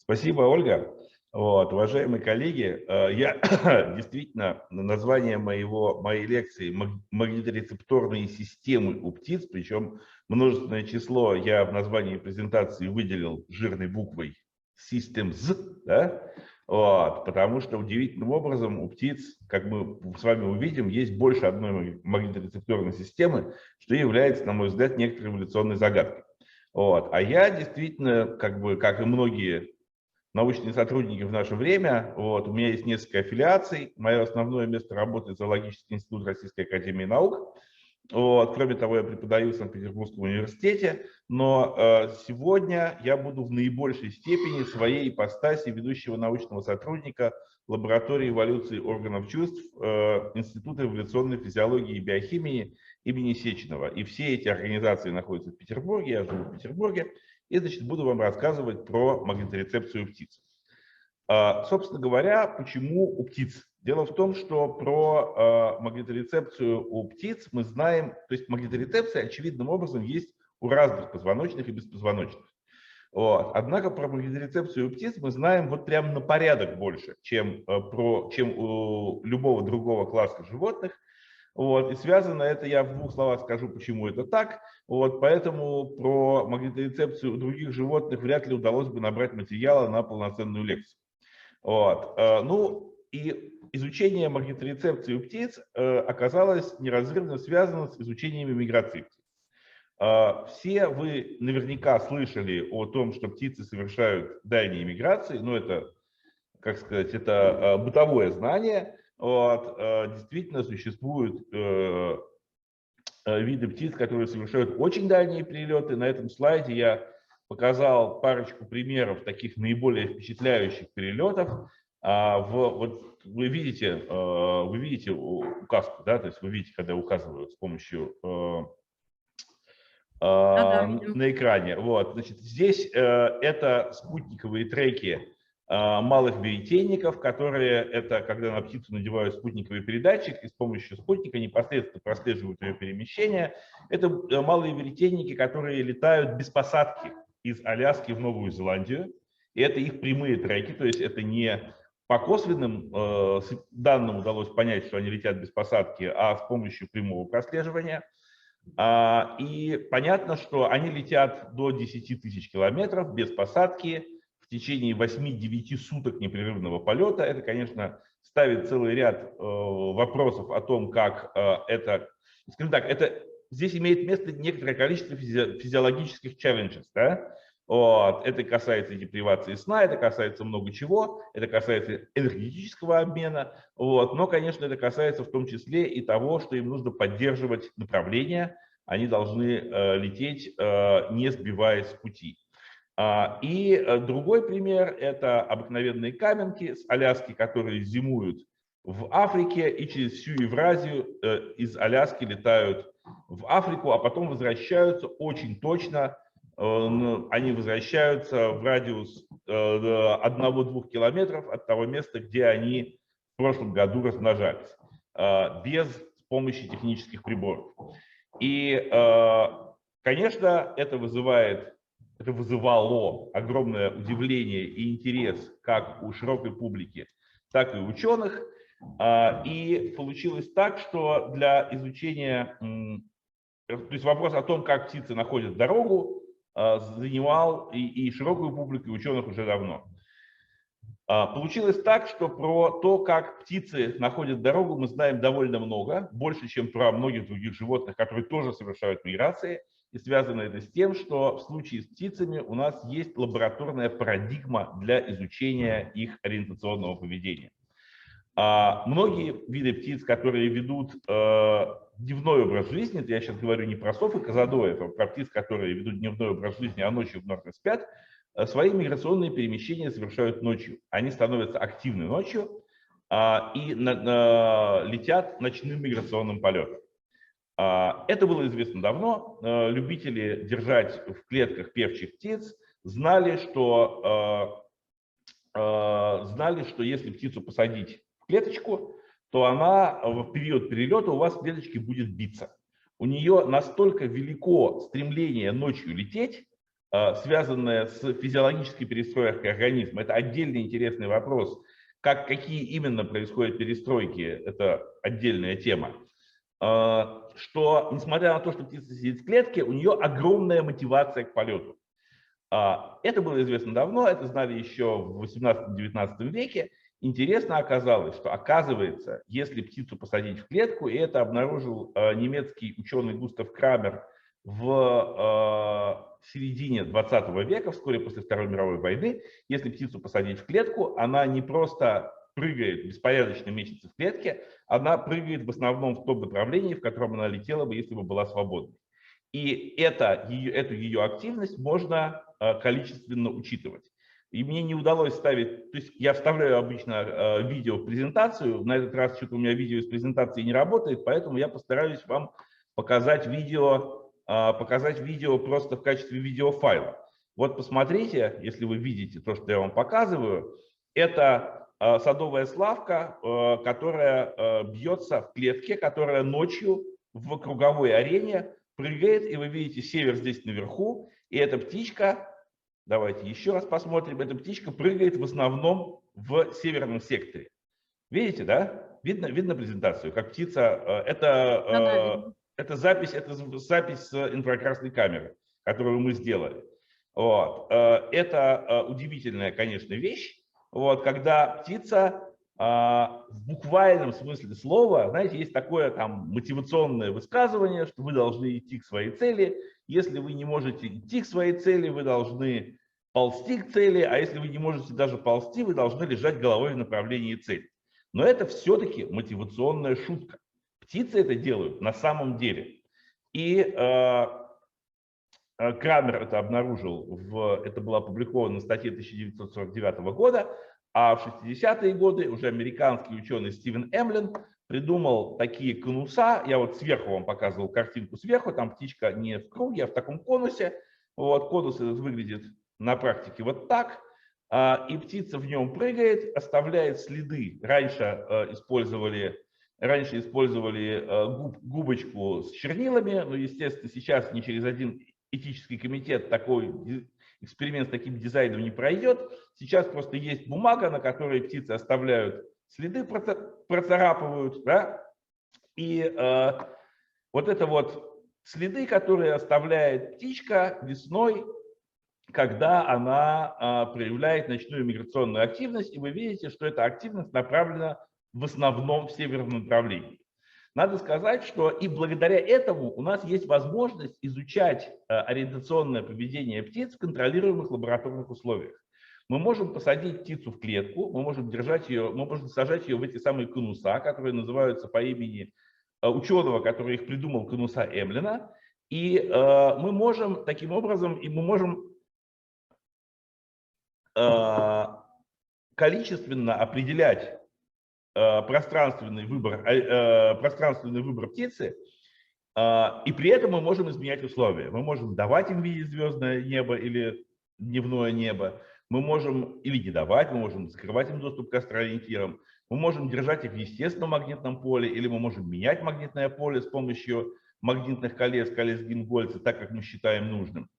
Спасибо, Ольга. Вот, уважаемые коллеги, я действительно название моей лекции «Магниторецепторные системы у птиц», причем множественное число я в названии презентации выделил жирной буквой «Systems», да? Вот, потому что удивительным образом у птиц, как мы с вами увидим, есть больше одной магниторецепторной системы, что является, на мой взгляд, некоторой эволюционной загадкой. Вот. А я действительно, как и многие научные сотрудники в наше время. Вот, у меня есть несколько аффилиаций. Мое основное место работы – Зоологический институт Российской академии наук. Вот, кроме того, я преподаю в Санкт-Петербургском университете. Но сегодня я буду в наибольшей степени своей ипостаси ведущего научного сотрудника лаборатории эволюции органов чувств Института эволюционной физиологии и биохимии имени Сеченова. И все эти организации находятся в Петербурге, я живу в Петербурге. И, значит, буду вам рассказывать про магниторецепцию птиц. Собственно говоря, почему у птиц? Дело в том, что про магниторецепцию у птиц мы знаем, то есть магниторецепция очевидным образом есть у разных позвоночных и беспозвоночных. Вот. Однако про магниторецепцию у птиц мы знаем вот прям на порядок больше, чем у любого другого класса животных. Вот, и связано это, я в двух словах скажу, почему это так. Вот, поэтому про магниторецепцию у других животных вряд ли удалось бы набрать материала на полноценную лекцию. Вот. Ну и изучение магниторецепции у птиц оказалось неразрывно связано с изучением миграции птиц. Все вы наверняка слышали о том, что птицы совершают дальние миграции, но это, как сказать, это бытовое знание. Вот, действительно существуют виды птиц, которые совершают очень дальние перелеты. На этом слайде я показал парочку примеров таких наиболее впечатляющих перелетов. Вот вы видите указку, да, то есть вы видите, когда указывают с помощью Да, видим. на экране. Вот, значит, здесь это спутниковые треки малых веретенников, которые, это когда на птицу надевают спутниковый передатчик и с помощью спутника непосредственно прослеживают ее перемещение. Это малые веретенники, которые летают без посадки из Аляски в Новую Зеландию. И это их прямые треки, то есть это не по косвенным данным удалось понять, что они летят без посадки, а с помощью прямого прослеживания. И понятно, что они летят до 10 тысяч километров без посадки в течение 8-9 суток непрерывного полета. Это, конечно, ставит целый ряд вопросов о том, как это, скажем так, здесь имеет место некоторое количество физиологических челленджей. Да? Вот. Это касается депривации сна, это касается много чего, это касается энергетического обмена, вот. Но, конечно, это касается в том числе и того, что им нужно поддерживать направление, они должны лететь, не сбиваясь с пути. И другой пример – это обыкновенные каменки с Аляски, которые зимуют в Африке и через всю Евразию из Аляски летают в Африку, а потом возвращаются очень точно. Они возвращаются в радиус 1-2 километров от того места, где они в прошлом году размножались, без помощи технических приборов. И, конечно, это вызывало огромное удивление и интерес как у широкой публики, так и у ученых. И получилось так, что для изучения, то есть вопрос о том, как птицы находят дорогу, занимал и широкую публику, и ученых уже давно. Получилось так, что про то, как птицы находят дорогу, мы знаем довольно много, больше, чем про многих других животных, которые тоже совершают миграции. И связано это с тем, что в случае с птицами у нас есть лабораторная парадигма для изучения их ориентационного поведения. Многие виды птиц, которые ведут дневной образ жизни, я сейчас говорю не про сов и козадоев, а про птиц, которые ведут дневной образ жизни, а ночью в норме спят, свои миграционные перемещения совершают ночью. Они становятся активны ночью и летят ночным миграционным полетом. Это было известно давно. Любители держать в клетках певчих птиц знали, что если птицу посадить в клеточку, то она в период перелета у вас в клеточке будет биться. У нее настолько велико стремление ночью лететь, связанная с физиологической перестройкой организма. Это отдельный интересный вопрос. Какие именно происходят перестройки, это отдельная тема. Что, несмотря на то, что птица сидит в клетке, у нее огромная мотивация к полету. Это было известно давно, это знали еще в 18-19 веке. Интересно оказалось, что, оказывается, если птицу посадить в клетку, и это обнаружил немецкий ученый Густав Крамер в середине 20 века, вскоре после Второй мировой войны, если птицу посадить в клетку, она не просто прыгает, беспорядочно мечется в клетке, она прыгает в основном в том направлении, в котором она летела бы, если бы была свободной. И эту ее активность можно количественно учитывать. И мне не удалось ставить, то есть я вставляю обычно видео в презентацию, на этот раз что-то у меня видео из презентации не работает, поэтому я постараюсь вам показать видео просто в качестве видеофайла. Вот посмотрите, если вы видите то, что я вам показываю, это садовая славка, которая бьется в клетке, которая ночью в круговой арене прыгает, и вы видите север здесь наверху, и эта птичка, давайте еще раз посмотрим, эта птичка прыгает в основном в северном секторе. Видите, да? Видно презентацию, как птица, это запись с инфракрасной камеры, которую мы сделали. Вот. Это удивительная, конечно, вещь, вот, когда птица в буквальном смысле слова, знаете, есть такое там мотивационное высказывание, что вы должны идти к своей цели. Если вы не можете идти к своей цели, вы должны ползти к цели, а если вы не можете даже ползти, вы должны лежать головой в направлении цели. Но это все-таки мотивационная шутка. Птицы это делают на самом деле. И Крамер это обнаружил, это было опубликовано в статье 1949 года, а в 60-е годы уже американский ученый Стивен Эмлин придумал такие конуса. Я вот сверху вам показывал картинку сверху, там птичка не в круге, а в таком конусе. Вот, конус этот выглядит на практике вот так. И птица в нем прыгает, оставляет следы. Раньше использовали губочку с чернилами, но, естественно, сейчас ни через один этический комитет такой эксперимент с таким дизайном не пройдет. Сейчас просто есть бумага, на которой птицы оставляют следы, процарапывают, да? И вот это вот следы, которые оставляет птичка весной, когда она проявляет ночную миграционную активность, и вы видите, что эта активность направлена в основном в северном направлении. Надо сказать, что и благодаря этому у нас есть возможность изучать ориентационное поведение птиц в контролируемых лабораторных условиях. Мы можем посадить птицу в клетку, мы можем сажать ее в эти самые конуса, которые называются по имени ученого, который их придумал, конуса Эмлина. И мы можем таким образом, количественно определять пространственный выбор птицы, и при этом мы можем изменять условия. Мы можем давать им видеть звездное небо или дневное небо, мы можем или не давать, мы можем закрывать им доступ к астроориентирам, мы можем держать их в естественном магнитном поле, или мы можем менять магнитное поле с помощью магнитных колец Гингольца, так как мы считаем нужным.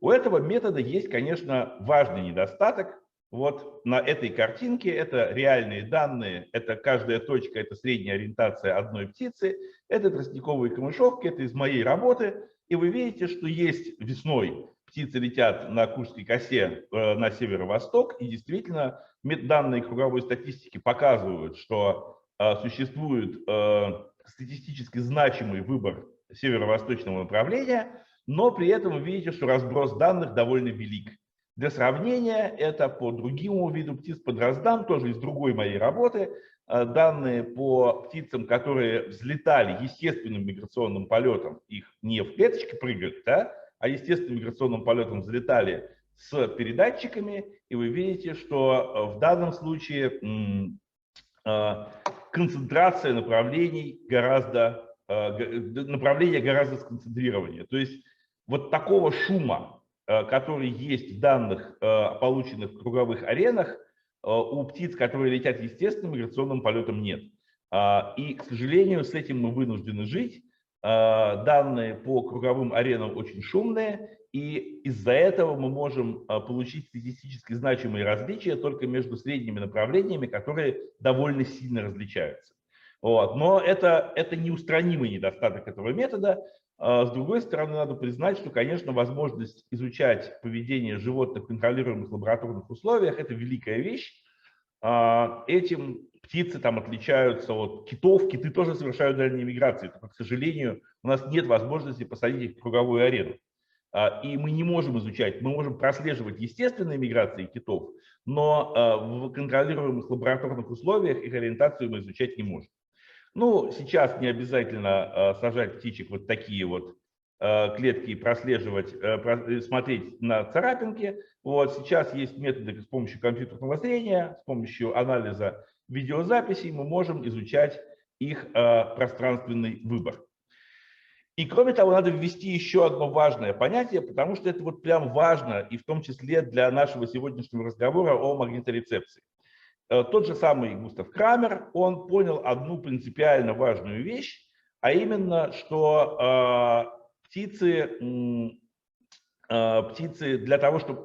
У этого метода есть, конечно, важный недостаток. Вот на этой картинке это реальные данные, это каждая точка, это средняя ориентация одной птицы, это тростниковые камышовки, это из моей работы. И вы видите, что есть весной птицы летят на Курской косе на северо-восток, и действительно данные круговой статистики показывают, что существует статистически значимый выбор северо-восточного направления, но при этом вы видите, что разброс данных довольно велик. Для сравнения, это по другому виду птиц, по дроздам, тоже из другой моей работы, данные по птицам, которые взлетали естественным миграционным полетом, их не в клеточке прыгали, да, а естественным миграционным полетом взлетали с передатчиками, и вы видите, что в данном случае концентрация направлений гораздо сконцентрированнее. То есть вот такого шума, который есть в данных, полученных в круговых аренах, у птиц, которые летят естественным миграционным полетом, нет. И, к сожалению, с этим мы вынуждены жить. Данные по круговым аренам очень шумные, И из-за этого мы можем получить статистически значимые различия только между средними направлениями, которые довольно сильно различаются. Вот. Но это неустранимый недостаток этого метода. С другой стороны, надо признать, что, конечно, возможность изучать поведение животных в контролируемых лабораторных условиях – это великая вещь. Этим птицы там отличаются от китов. Киты тоже совершают дальние миграции, только, к сожалению, у нас нет возможности посадить их в круговую арену. И мы не можем изучать, мы можем прослеживать естественные миграции китов, но в контролируемых лабораторных условиях их ориентацию мы изучать не можем. Ну, сейчас не обязательно сажать птичек вот такие вот клетки и прослеживать, смотреть на царапинки. Вот сейчас есть методы с помощью компьютерного зрения, с помощью анализа видеозаписей мы можем изучать их пространственный выбор. И кроме того, надо ввести еще одно важное понятие, потому что это вот прям важно, и в том числе для нашего сегодняшнего разговора о магниторецепции. Тот же самый Густав Крамер, он понял одну принципиально важную вещь, а именно, что птицы для того, чтобы...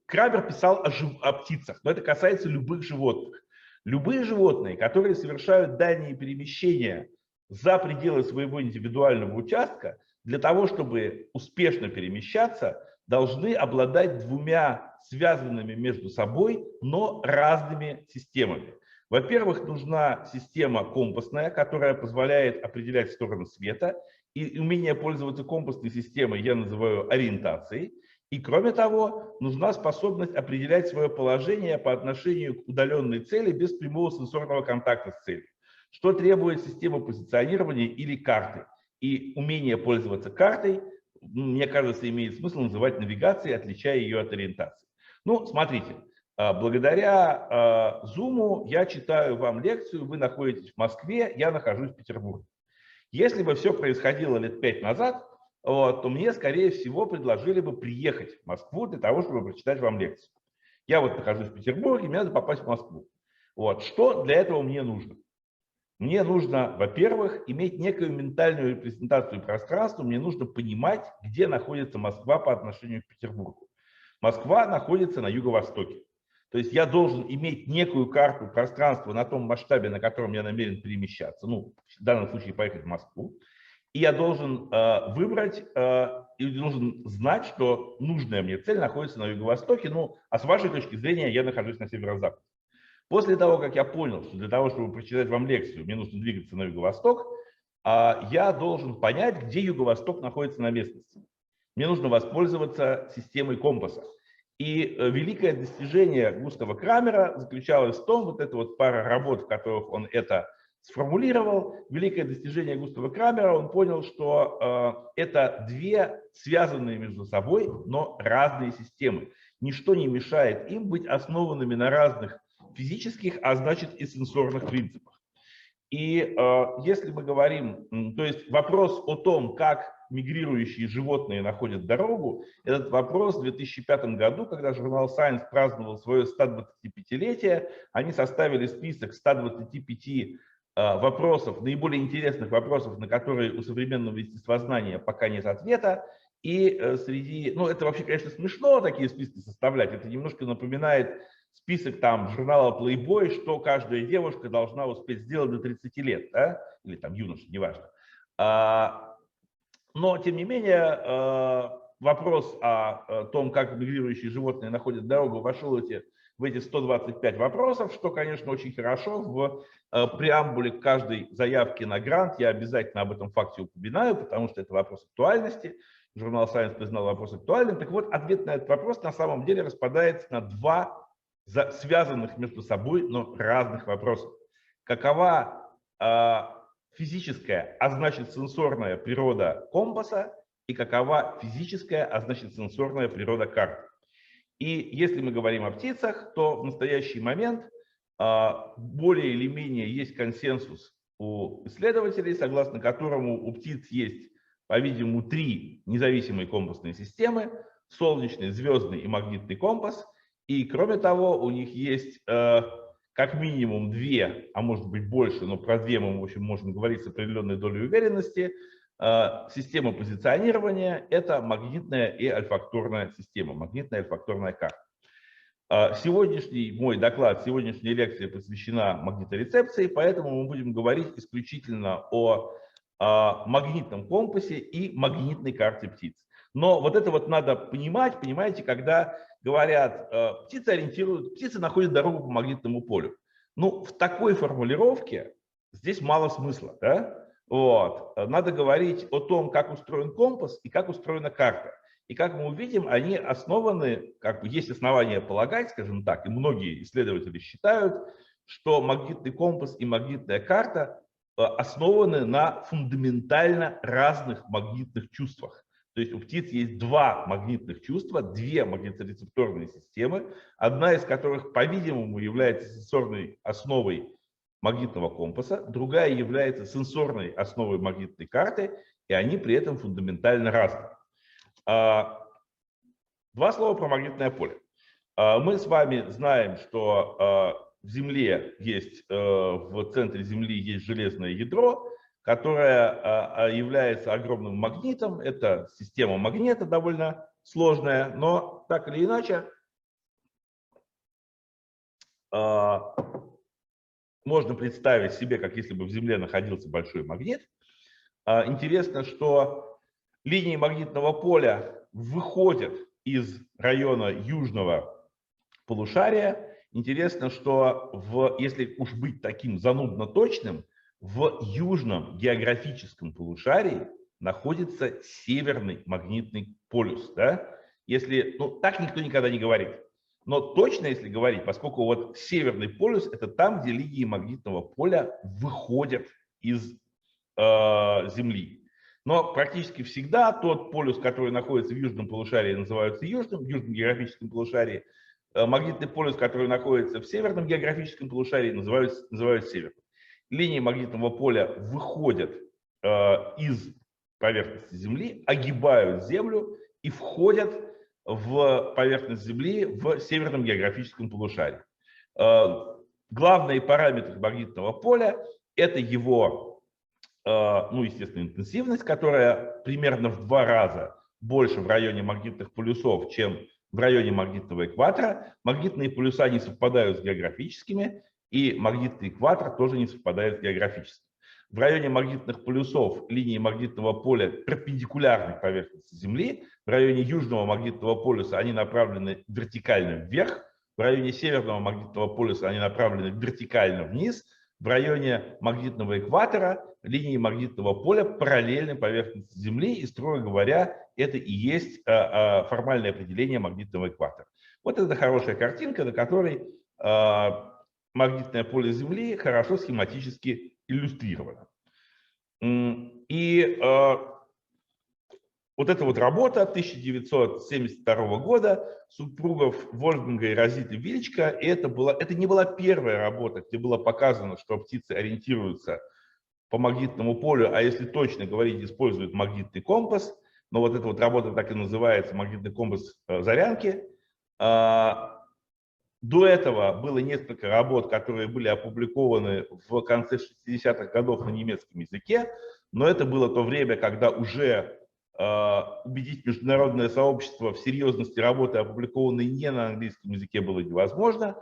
Крамер писал о птицах, но это касается любых животных. Любые животные, которые совершают дальние перемещения за пределы своего индивидуального участка, для того, чтобы успешно перемещаться, должны обладать двумя связанными между собой, но разными системами. Во-первых, нужна система компасная, которая позволяет определять сторону света, и умение пользоваться компасной системой я называю ориентацией. И кроме того, нужна способность определять свое положение по отношению к удаленной цели без прямого сенсорного контакта с целью, что требует системы позиционирования или карты. И умение пользоваться картой, мне кажется, имеет смысл называть навигацией, отличая ее от ориентации. Ну, смотрите, благодаря Zoom я читаю вам лекцию, вы находитесь в Москве, я нахожусь в Петербурге. Если бы все происходило лет 5 назад, вот, то мне, скорее всего, предложили бы приехать в Москву для того, чтобы прочитать вам лекцию. Я вот нахожусь в Петербурге, мне надо попасть в Москву. Вот, что для этого мне нужно? Мне нужно, во-первых, иметь некую ментальную репрезентацию пространства, мне нужно понимать, где находится Москва по отношению к Петербургу. Москва находится на юго-востоке. То есть я должен иметь некую карту пространства на том масштабе, на котором я намерен перемещаться, ну, в данном случае поехать в Москву. И я должен выбрать и должен знать, что нужная мне цель находится на юго-востоке, ну, а с вашей точки зрения я нахожусь на северо-западе. После того, как я понял, что для того, чтобы прочитать вам лекцию, мне нужно двигаться на юго-восток, я должен понять, где юго-восток находится на местности. Мне нужно воспользоваться системой компаса. И великое достижение Густава Крамера заключалось в том, вот эта вот пара работ, в которых он это сформулировал, великое достижение Густава Крамера, он понял, что это две связанные между собой, но разные системы. Ничто не мешает им быть основанными на разных физических, а значит и сенсорных принципах. И если мы говорим, то есть вопрос о том, как мигрирующие животные находят дорогу, этот вопрос в 2005 году, когда журнал Science праздновал свое 125-летие, они составили список 125 вопросов, наиболее интересных вопросов, на которые у современного естествознания пока нет ответа. И среди, ну это вообще, конечно, смешно такие списки составлять, это немножко напоминает список там журнала Playboy, что каждая девушка должна успеть сделать до 30 лет, да? Или там юноша, неважно. Но, тем не менее, вопрос о том, как мигрирующие животные находят дорогу, вошел в эти 125 вопросов, что, конечно, очень хорошо. В преамбуле к каждой заявке на грант я обязательно об этом факте упоминаю, потому что это вопрос актуальности. Журнал Science признал вопрос актуальным. Так вот, ответ на этот вопрос на самом деле распадается на два связанных между собой, но разных вопросов. Какова физическая, а значит сенсорная природа компаса и какова физическая, а значит сенсорная природа карты. И если мы говорим о птицах, то в настоящий момент более или менее есть консенсус у исследователей, согласно которому у птиц есть, по-видимому, 3 независимые компасные системы: солнечный, звездный и магнитный компас. И кроме того, у них есть как минимум 2, а может быть больше, но про 2 мы, в общем, можем говорить с определенной долей уверенности, Система позиционирования – это магнитная и альфакторная система, магнитная и альфакторная карта. Сегодняшний мой доклад, сегодняшняя лекция посвящена магниторецепции, поэтому мы будем говорить исключительно о магнитном компасе и магнитной карте птиц. Но вот это вот надо понимать, понимаете, когда говорят, птицы находят дорогу по магнитному полю. Ну, в такой формулировке здесь мало смысла, да? Вот. Надо говорить о том, как устроен компас и как устроена карта. И как мы увидим, они основаны, как бы есть основания полагать, скажем так, и многие исследователи считают, что магнитный компас и магнитная карта основаны на фундаментально разных магнитных чувствах. То есть у птиц есть два магнитных чувства, две магниторецепторные системы, одна из которых, по-видимому, является сенсорной основой магнитного компаса, другая является сенсорной основой магнитной карты, и они при этом фундаментально разные. Два слова про магнитное поле. Мы с вами знаем, что в Земле есть, в центре Земли есть железное ядро, которое является огромным магнитом. Это система магнита довольно сложная, но так или иначе можно представить себе, как если бы в Земле находился большой магнит. Интересно, что линии магнитного поля выходят из района южного полушария. Интересно, что если уж быть таким занудно точным, в южном географическом полушарии находится северный магнитный полюс. Да? Так никто никогда не говорит. Но точно, если говорить, поскольку вот северный полюс – это там, где линии магнитного поля выходят из Земли. Но практически всегда тот полюс, который находится в южном полушарии, называется южным географическом полушарии. Магнитный полюс, который находится в северном географическом полушарии, называют северным. Линии магнитного поля выходят из поверхности Земли, огибают Землю и входят в поверхность Земли в северном географическом полушарии. Главные параметры магнитного поля – это его естественно, интенсивность, которая примерно в 2 раза больше в районе магнитных полюсов, чем в районе магнитного экватора. Магнитные полюса не совпадают с географическими, и магнитный экватор тоже не совпадает с географическим. В районе магнитных полюсов линии магнитного поля перпендикулярны к поверхности Земли. В районе южного магнитного полюса они направлены вертикально вверх. В районе северного магнитного полюса они направлены вертикально вниз. В районе магнитного экватора линии магнитного поля параллельны поверхности Земли, и, строго говоря, это и есть формальное определение магнитного экватора. Вот это хорошая картинка, на которой магнитное поле Земли хорошо схематически иллюстрировано. И вот эта вот работа 1972 года супругов Вольфганга и Розиты Вилчка, это не была первая работа, где было показано, что птицы ориентируются по магнитному полю, а если точно говорить, используют магнитный компас. Но вот эта вот работа так и называется, магнитный компас Зарянки. До этого было несколько работ, которые были опубликованы в конце 60-х годов на немецком языке, но это было то время, когда уже убедить международное сообщество в серьезности работы, опубликованной не на английском языке, было невозможно.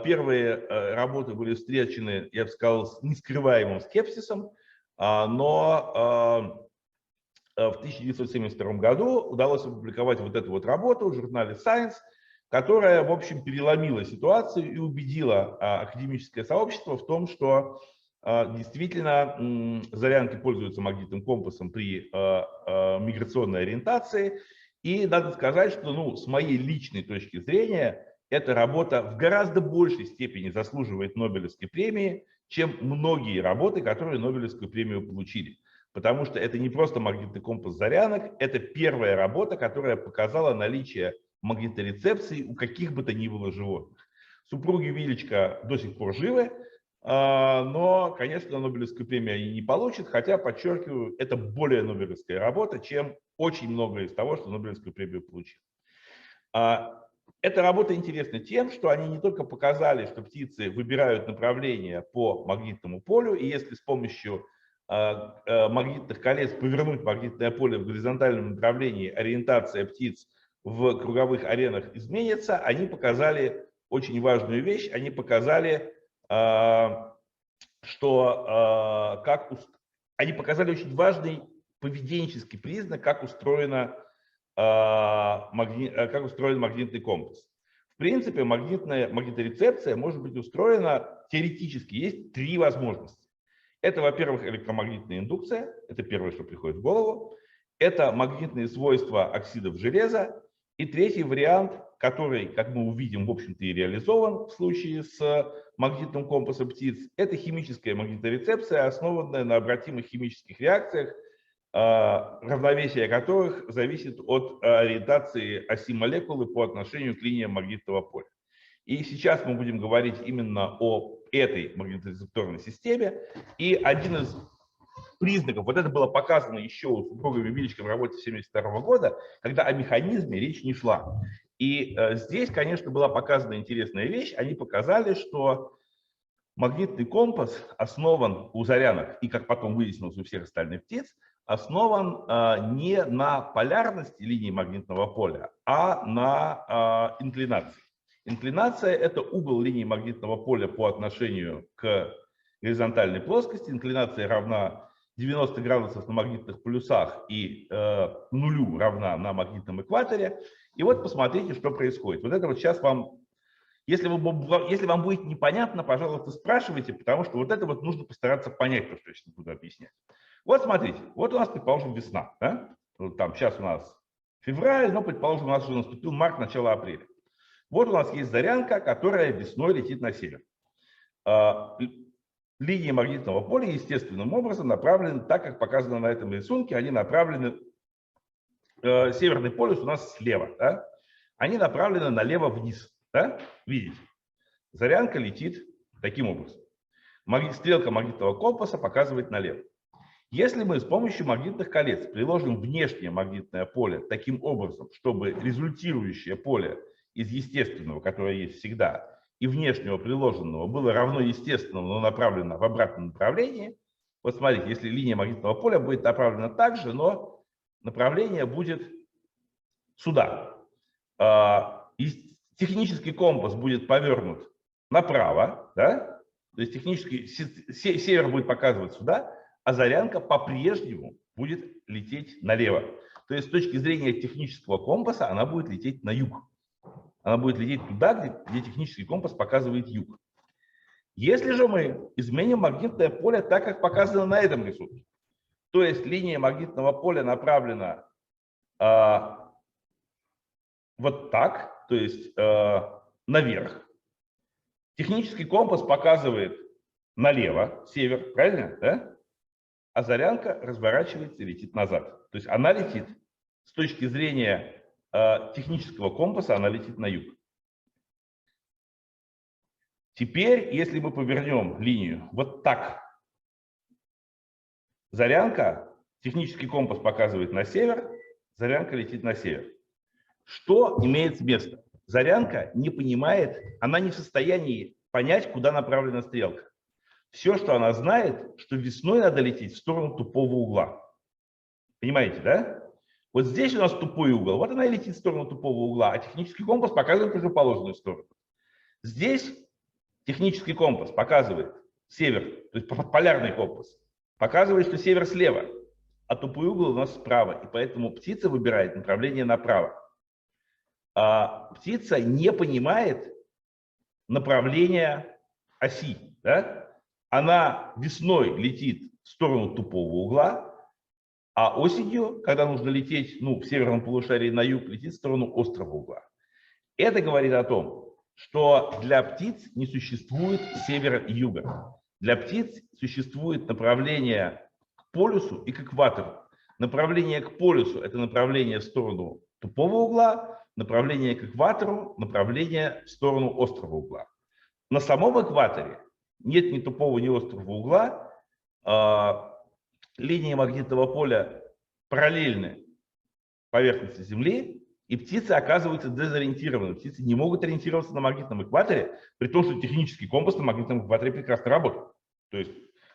Первые работы были встречены, я бы сказал, с нескрываемым скепсисом, но в 1972 году удалось опубликовать вот эту вот работу в журнале Science, которая, в общем, переломила ситуацию и убедила академическое сообщество в том, что действительно Зарянки пользуются магнитным компасом при миграционной ориентации. И надо сказать, что с моей личной точки зрения, эта работа в гораздо большей степени заслуживает Нобелевской премии, чем многие работы, которые Нобелевскую премию получили. Потому что это не просто магнитный компас Зарянок, это первая работа, которая показала наличие магниторецепции у каких бы то ни было животных. Супруги Вилчка до сих пор живы, но, конечно, Нобелевскую премию они не получат, хотя, подчеркиваю, это более Нобелевская работа, чем очень многое из того, что Нобелевскую премию получил. Эта работа интересна тем, что они не только показали, что птицы выбирают направление по магнитному полю, и если с помощью магнитных колец повернуть магнитное поле в горизонтальном направлении, ориентация птиц в круговых аренах изменится, они показали очень важную вещь, они показали, они показали очень важный поведенческий признак, как устроен магнитный компас. В принципе, магниторецепция может быть устроена теоретически. Есть три возможности. Это, во-первых, электромагнитная индукция. Это первое, что приходит в голову. Это магнитные свойства оксидов железа. И третий вариант, который, как мы увидим, в общем-то и реализован в случае с магнитным компасом птиц, это химическая магниторецепция, основанная на обратимых химических реакциях, равновесие которых зависит от ориентации оси молекулы по отношению к линиям магнитного поля. И сейчас мы будем говорить именно о этой магниторецепторной системе. И один из признаков, вот это было показано еще у супруга Величко в работе 1972 года, когда о механизме речь не шла. И здесь, конечно, была показана интересная вещь. Они показали, что магнитный компас основан у зарянок, и, как потом выяснилось, у всех остальных птиц, основан не на полярности линии магнитного поля, а на инклинации. Инклинация – это угол линии магнитного поля по отношению к горизонтальной плоскости. Инклинация равна 90 градусов на магнитных полюсах и нулю равна на магнитном экваторе. И вот посмотрите, что происходит. Вот это вот сейчас вам, если вам будет непонятно, пожалуйста, спрашивайте, потому что вот это вот нужно постараться понять, то, что я сейчас буду объяснять. Вот смотрите, вот у нас, предположим, весна. Да? Вот там, сейчас у нас февраль, но, предположим, у нас уже наступил март, начало апреля. Вот у нас есть зарянка, которая весной летит на север. Линии магнитного поля естественным образом направлены, так как показано на этом рисунке, они направлены, северный полюс у нас слева, да? Они направлены налево вниз. Да? Видите? Зарянка летит таким образом. Стрелка магнитного компаса показывает налево. Если мы с помощью магнитных колец приложим внешнее магнитное поле таким образом, чтобы результирующее поле из естественного, которое есть всегда, и внешнего приложенного было равно естественному, но направлено в обратном направлении, вот смотрите, если линия магнитного поля будет направлена так же, но направление будет сюда. Технический компас будет повернут направо, да? То есть технический север будет показывать сюда, а зарянка по-прежнему будет лететь налево. То есть с точки зрения технического компаса она будет лететь на юг. Она будет лететь туда, где технический компас показывает юг. Если же мы изменим магнитное поле так, как показано на этом рисунке, то есть линия магнитного поля направлена вот так, то есть наверх, технический компас показывает налево, север, правильно? Да? А зарянка разворачивается и летит назад. То есть она летит с точки зрения технического компаса, она летит на юг. Теперь, если мы повернем линию вот так, зарянка, технический компас показывает на север, зарянка летит на север. Что имеет место? Зарянка не понимает, она не в состоянии понять, куда направлена стрелка. Все, что она знает, что весной надо лететь в сторону тупого угла. Понимаете, да? Вот здесь у нас тупой угол, вот она и летит в сторону тупого угла, а технический компас показывает противоположную сторону. Здесь технический компас показывает север, то есть полярный компас, показывает, что север слева, а тупой угол у нас справа, и поэтому птица выбирает направление направо. А птица не понимает направления оси, да? Она весной летит в сторону тупого угла, а осенью, когда нужно лететь в северном полушарии на юг, летит в сторону острого угла. Это говорит о том, что для птиц не существует севера и юга. Для птиц существует направление к полюсу и к экватору. Направление к полюсу – это направление в сторону тупого угла, направление к экватору – направление в сторону острого угла. На самом экваторе нет ни тупого, ни острого угла. Линии магнитного поля параллельны поверхности Земли, и птицы оказываются дезориентированы. Птицы не могут ориентироваться на магнитном экваторе, при том, что технический компас на магнитном экваторе прекрасно работает. То есть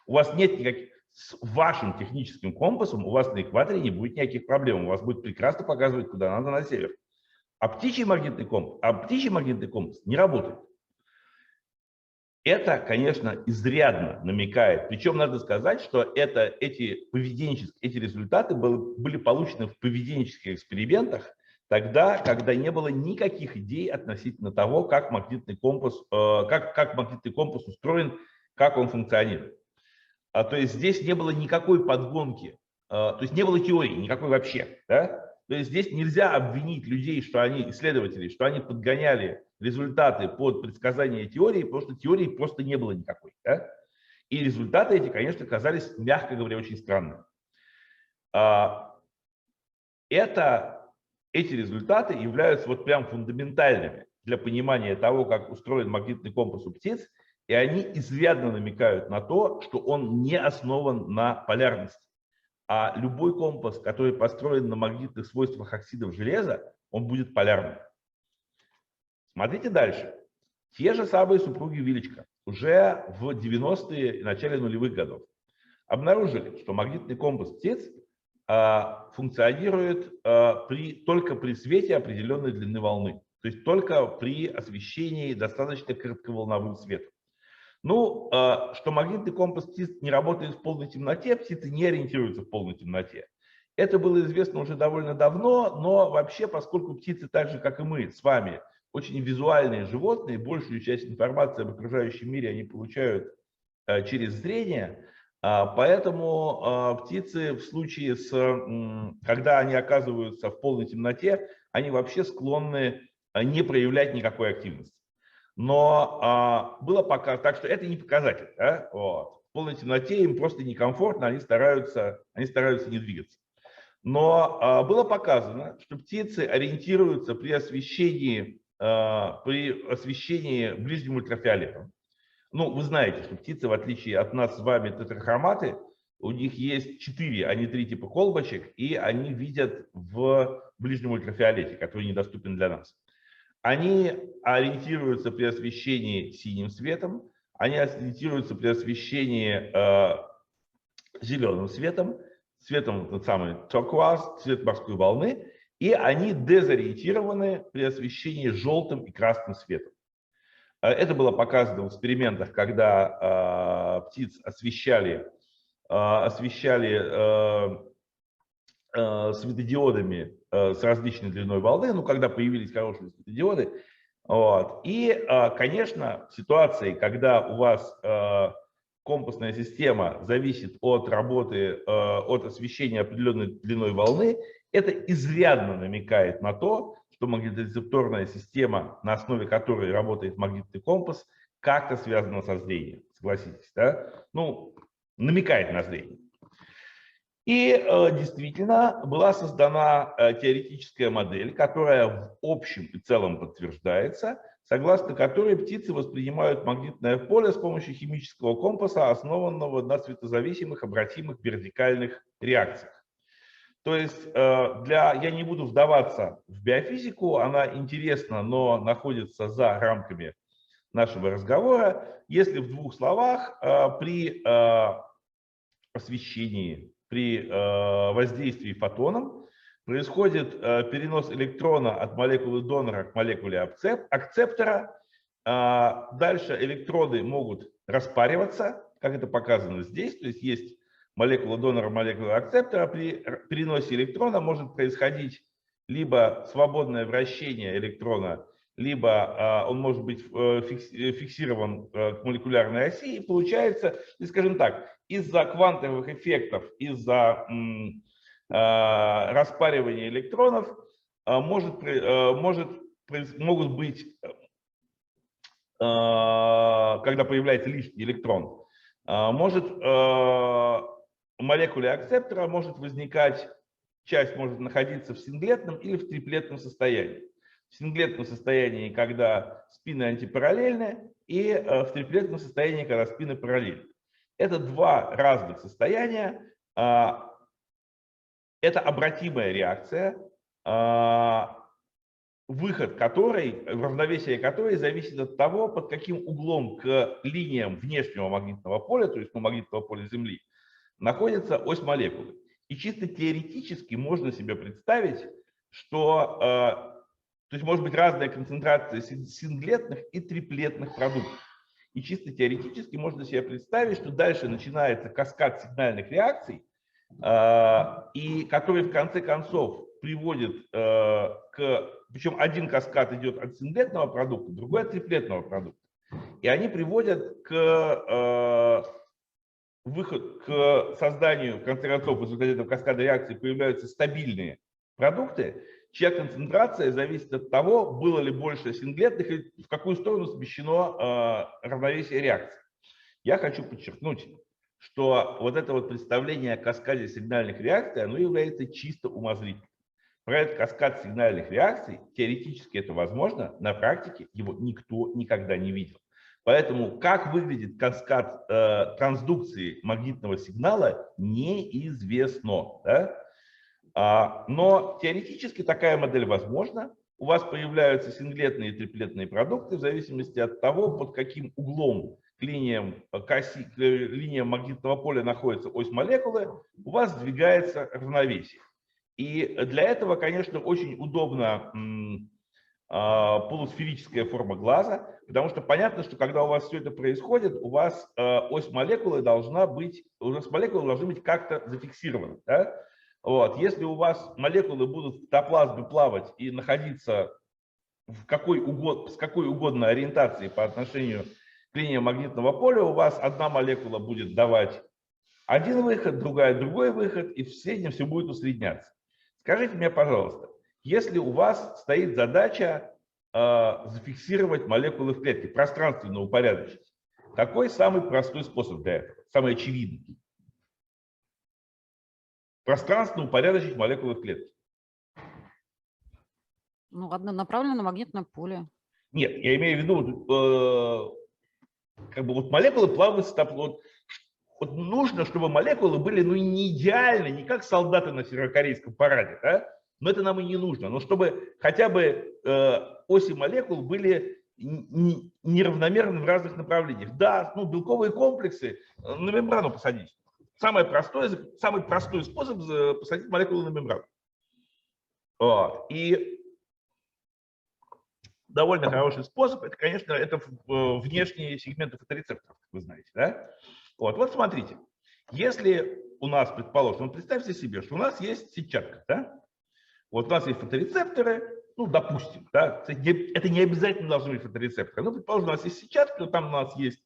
у вас нет никаких... с вашим техническим компасом у вас на экваторе не будет никаких проблем. У вас будет прекрасно показывать, куда надо на север. А птичий магнитный компас не работает. Это, конечно, изрядно намекает. Причем надо сказать, что эти результаты были получены в поведенческих экспериментах тогда, когда не было никаких идей относительно того, как магнитный компас устроен, как он функционирует. То есть здесь не было никакой подгонки, то есть не было теории никакой вообще. Да? То есть здесь нельзя обвинить людей, исследователей, что они подгоняли результаты под предсказание теории, потому что теории просто не было никакой. Да? И результаты эти, конечно, казались, мягко говоря, очень странными. Эти результаты являются вот прям фундаментальными для понимания того, как устроен магнитный компас у птиц, и они изрядно намекают на то, что он не основан на полярности. А любой компас, который построен на магнитных свойствах оксидов железа, он будет полярным. Смотрите дальше. Те же самые супруги Вилечка уже в 90-е и начале нулевых годов обнаружили, что магнитный компас птиц функционирует только при свете определенной длины волны, то есть только при освещении достаточно коротковолновым светом. Ну, что магнитный компас птиц не работает в полной темноте, птицы не ориентируются в полной темноте. Это было известно уже довольно давно, но вообще, поскольку птицы, так же как и мы с вами, очень визуальные животные, большую часть информации об окружающем мире они получают через зрение, поэтому птицы в случае когда они оказываются в полной темноте, они вообще склонны не проявлять никакой активности. Но было пока так, что это не показатель. Да? Вот. В полной темноте им просто некомфортно, они стараются не двигаться. Но было показано, что птицы ориентируются при освещении ближним ультрафиолетом. Ну, вы знаете, что птицы, в отличие от нас с вами, тетрахроматы, у них есть 4, а не 3 типа колбочек, и они видят в ближнем ультрафиолете, который недоступен для нас. Они ориентируются при освещении синим светом, они ориентируются при освещении зеленым светом, цветом тот самый turquoise, цвет морской волны, и они дезориентированы при освещении желтым и красным светом. Это было показано в экспериментах, когда птиц освещали светодиодами с различной длиной волны, ну, когда появились хорошие светодиоды. Вот. И, конечно, в ситуации, когда у вас компасная система зависит от работы, от освещения определенной длиной волны, это изрядно намекает на то, что магниторецепторная система, на основе которой работает магнитный компас, как-то связана со зрением. Согласитесь, да? Ну, намекает на зрение. И действительно была создана теоретическая модель, которая в общем и целом подтверждается, согласно которой птицы воспринимают магнитное поле с помощью химического компаса, основанного на светозависимых обратимых вертикальных реакциях. То есть я не буду вдаваться в биофизику, она интересна, но находится за рамками нашего разговора. Если в двух словах, при освещении, при воздействии фотоном происходит перенос электрона от молекулы донора к молекуле акцептора. Дальше электроны могут распариваться, как это показано здесь, то есть молекула донора, молекула акцептора. При переносе электрона может происходить либо свободное вращение электрона, либо он может быть фиксирован к молекулярной оси, и получается, скажем так, из-за квантовых эффектов, из-за распаривания электронов могут быть, когда появляется лишний электрон, может в молекуле акцептора может возникать, часть может находиться в синглетном или в триплетном состоянии. В синглетном состоянии, когда спины антипараллельны, и в триплетном состоянии, когда спины параллельны. Это два разных состояния. Это обратимая реакция, выход которой, равновесие которой зависит от того, под каким углом к линиям внешнего магнитного поля, то есть магнитного поля Земли, находится ось молекулы. И чисто теоретически можно себе представить, что то есть может быть разная концентрация синглетных и триплетных продуктов. И чисто теоретически можно себе представить, что дальше начинается каскад сигнальных реакций, и который в конце концов приводит причем один каскад идет от синглетного продукта, другой от триплетного продукта. И они приводят к созданию, в конце концов, в результате этого каскада реакций появляются стабильные продукты, чья концентрация зависит от того, было ли больше синглетных и в какую сторону смещено равновесие реакций. Я хочу подчеркнуть, что вот это вот представление о каскаде сигнальных реакций, оно является чисто умозрительным. Про этот каскад сигнальных реакций теоретически это возможно, на практике его никто никогда не видел. Поэтому как выглядит каскад трансдукции магнитного сигнала, неизвестно. Да? Но теоретически такая модель возможна. У вас появляются синглетные и триплетные продукты в зависимости от того, под каким углом к линиям магнитного поля находится ось молекулы, у вас сдвигается равновесие. И для этого, конечно, очень удобна полусферическая форма глаза, потому что понятно, что когда у вас все это происходит, у вас ось молекулы должны быть как-то зафиксированы. Да? Вот. Если у вас молекулы будут в топлазме плавать и находиться с какой угодно ориентацией по отношению к линии магнитного поля, у вас одна молекула будет давать один выход, другая другой выход, и в среднем все будет усредняться. Скажите мне, пожалуйста, если у вас стоит задача зафиксировать молекулы в клетке, пространственно упорядочить, какой самый простой способ для этого, самый очевидный? Пространственно упорядочить молекулы в клетке. Ну, однонаправленное магнитное поле. Нет, я имею в виду, как бы вот молекулы плавают с топлом. Вот нужно, чтобы молекулы были, ну, не идеально, не как солдаты на северокорейском параде, да? Но это нам и не нужно. Но чтобы хотя бы оси молекул были неравномерны в разных направлениях. Да, ну, белковые комплексы на мембрану посадить. Самый простой способ посадить молекулы на мембрану. Вот. И довольно хороший способ, это, конечно, это внешние сегменты фоторецепторов, как вы знаете. Да? Вот смотрите, если у нас, предположим, представьте себе, что у нас есть сетчатка, да? Вот у нас есть фоторецепторы, ну, допустим, да? Это не обязательно должны быть фоторецепторы, но, предположим, у нас есть сетчатка, там у нас есть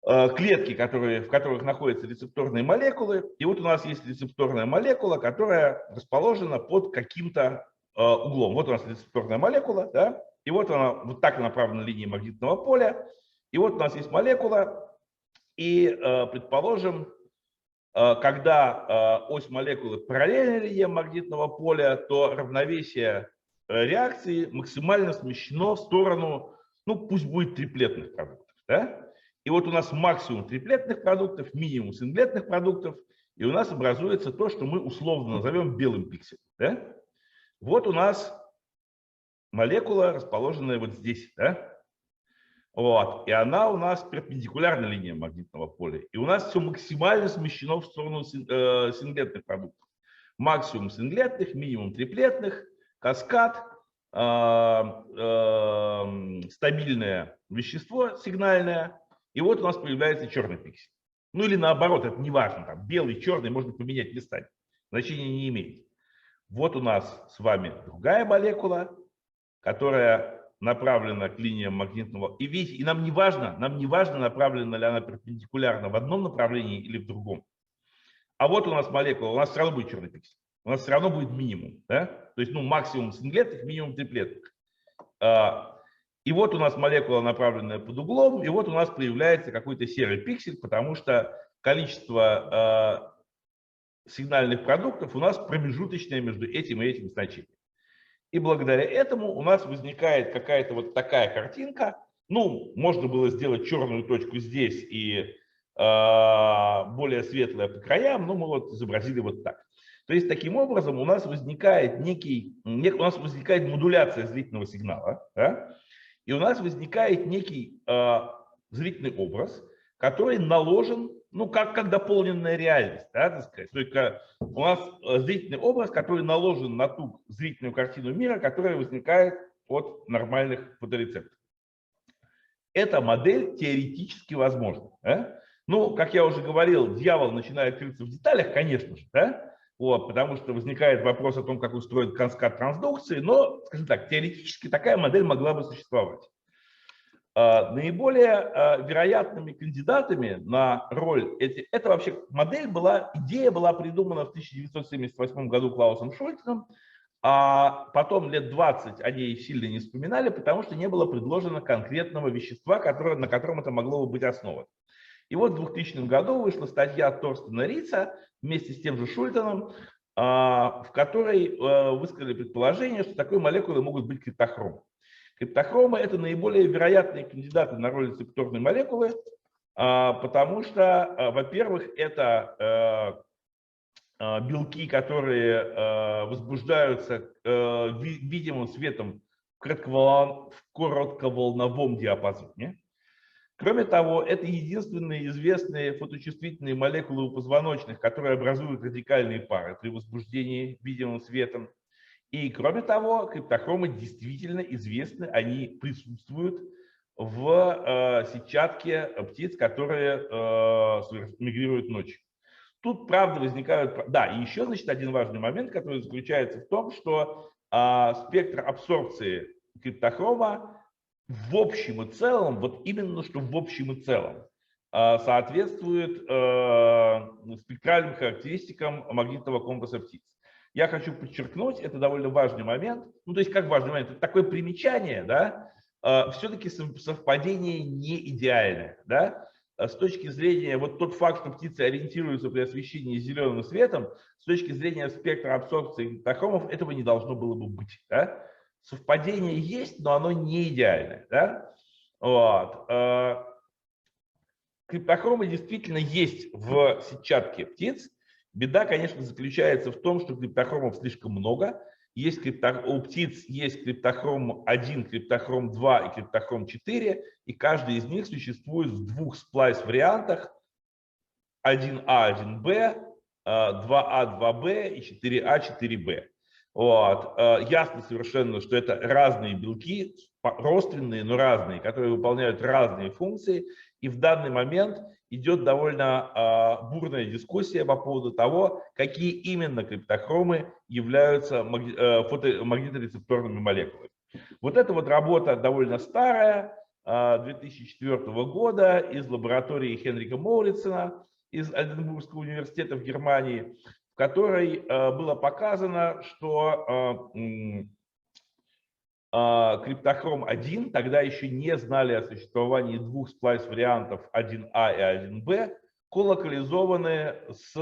клетки, в которых находятся рецепторные молекулы, и вот у нас есть рецепторная молекула, которая расположена под каким-то углом. Вот у нас рецепторная молекула, да? И вот она вот так направлена линией магнитного поля, и вот у нас есть молекула, и, предположим, когда ось молекулы параллельна линии магнитного поля, то равновесие реакции максимально смещено в сторону, ну, пусть будет триплетных продуктов. Да? И вот у нас максимум триплетных продуктов, минимум синглетных продуктов, и у нас образуется то, что мы условно назовем белым пикселем. Да? Вот у нас молекула, расположенная вот здесь. Да? Вот. И она у нас перпендикулярна линии магнитного поля. И у нас все максимально смещено в сторону синглетных продуктов. Максимум синглетных, минимум триплетных, каскад, стабильное вещество сигнальное. И вот у нас появляется черный пиксель. Ну или наоборот, это не важно. Там, белый, черный можно поменять местами. Значения не имеет. Вот у нас с вами другая молекула, которая направлена к линиям магнитного. И видите, и нам не важно, направлена ли она перпендикулярно в одном направлении или в другом. А вот у нас молекула, у нас все равно будет черный пиксель. У нас все равно будет минимум. Да? То есть, ну, максимум синглетных, минимум триплетных. И вот у нас молекула, направленная под углом, и вот у нас появляется какой-то серый пиксель, потому что количество сигнальных продуктов у нас промежуточное между этим и этим значением. И благодаря этому у нас возникает какая-то вот такая картинка. Ну, можно было сделать черную точку здесь и более светлая по краям, но мы вот изобразили вот так. То есть таким образом у нас возникает модуляция зрительного сигнала, да? И у нас возникает некий зрительный образ, который наложен ну, как дополненная реальность, да, так сказать. Только у нас зрительный образ, который наложен на ту зрительную картину мира, которая возникает от нормальных фоторецепторов. Эта модель теоретически возможна. Да? Ну, как я уже говорил, дьявол начинает крыться в деталях, конечно же, да? Вот, потому что возникает вопрос о том, как устроен каскад трансдукции, но, скажем так, теоретически такая модель могла бы существовать. Наиболее вероятными кандидатами на роль, это вообще модель была, идея была придумана в 1978 году Клаусом Шольцем, а потом лет 20 о ней сильно не вспоминали, потому что не было предложено конкретного вещества, на котором это могло бы быть основано. И вот в 2000 году вышла статья Торстена Рица вместе с тем же Шультеном, в которой высказали предположение, что такой молекулой могут быть криптохромы. Криптохромы – это наиболее вероятные кандидаты на роль рецепторной молекулы, потому что, во-первых, это белки, которые возбуждаются видимым светом в коротковолновом диапазоне. Кроме того, это единственные известные фоточувствительные молекулы у позвоночных, которые образуют радикальные пары при возбуждении видимым светом. И кроме того, криптохромы действительно известны, они присутствуют в сетчатке птиц, которые мигрируют ночью. Тут, правда, возникают... Да, и еще, значит, один важный момент, который заключается в том, что спектр абсорбции криптохрома в общем и целом, вот именно что в общем и целом, соответствует спектральным характеристикам магнитного компаса птиц. Я хочу подчеркнуть, это довольно важный момент, ну то есть как важный момент, это такое примечание, да, все-таки совпадение не идеальное, да, с точки зрения, вот тот факт, что птицы ориентируются при освещении зеленым светом, с точки зрения спектра абсорбции криптохромов, этого не должно было бы быть, да. Совпадение есть, но оно не идеальное, да. Вот. Криптохромы действительно есть в сетчатке птиц. Беда, конечно, заключается в том, что криптохромов слишком много. У птиц есть криптохром 1, криптохром 2 и криптохром 4, и каждый из них существует в двух сплайс-вариантах: 1А, 1Б, 2А, 2Б и 4А, 4Б. Вот. Ясно совершенно, что это разные белки, родственные, но разные, которые выполняют разные функции. И в данный момент идет довольно бурная дискуссия по поводу того, какие именно криптохромы являются магниторецепторными молекулами. Вот эта вот работа довольно старая, 2004 года, из лаборатории Хенрика Моуритсена из Эдинбургского университета в Германии, в которой было показано, что криптохром 1, тогда еще не знали о существовании двух сплайс-вариантов 1А и 1Б, колокализованы с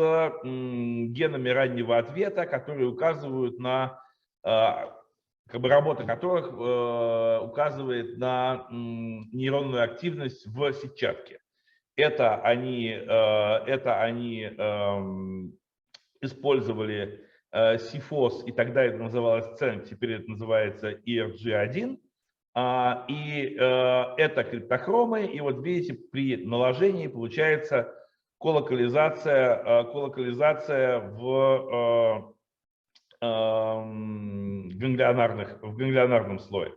генами раннего ответа, которые указывают на, работа которых указывает на нейронную активность в сетчатке. Это они использовали CFOS, и тогда это называлось CENC, теперь это называется ERG1. И это криптохромы, и вот видите, при наложении получается колокализация в ганглионарном слое.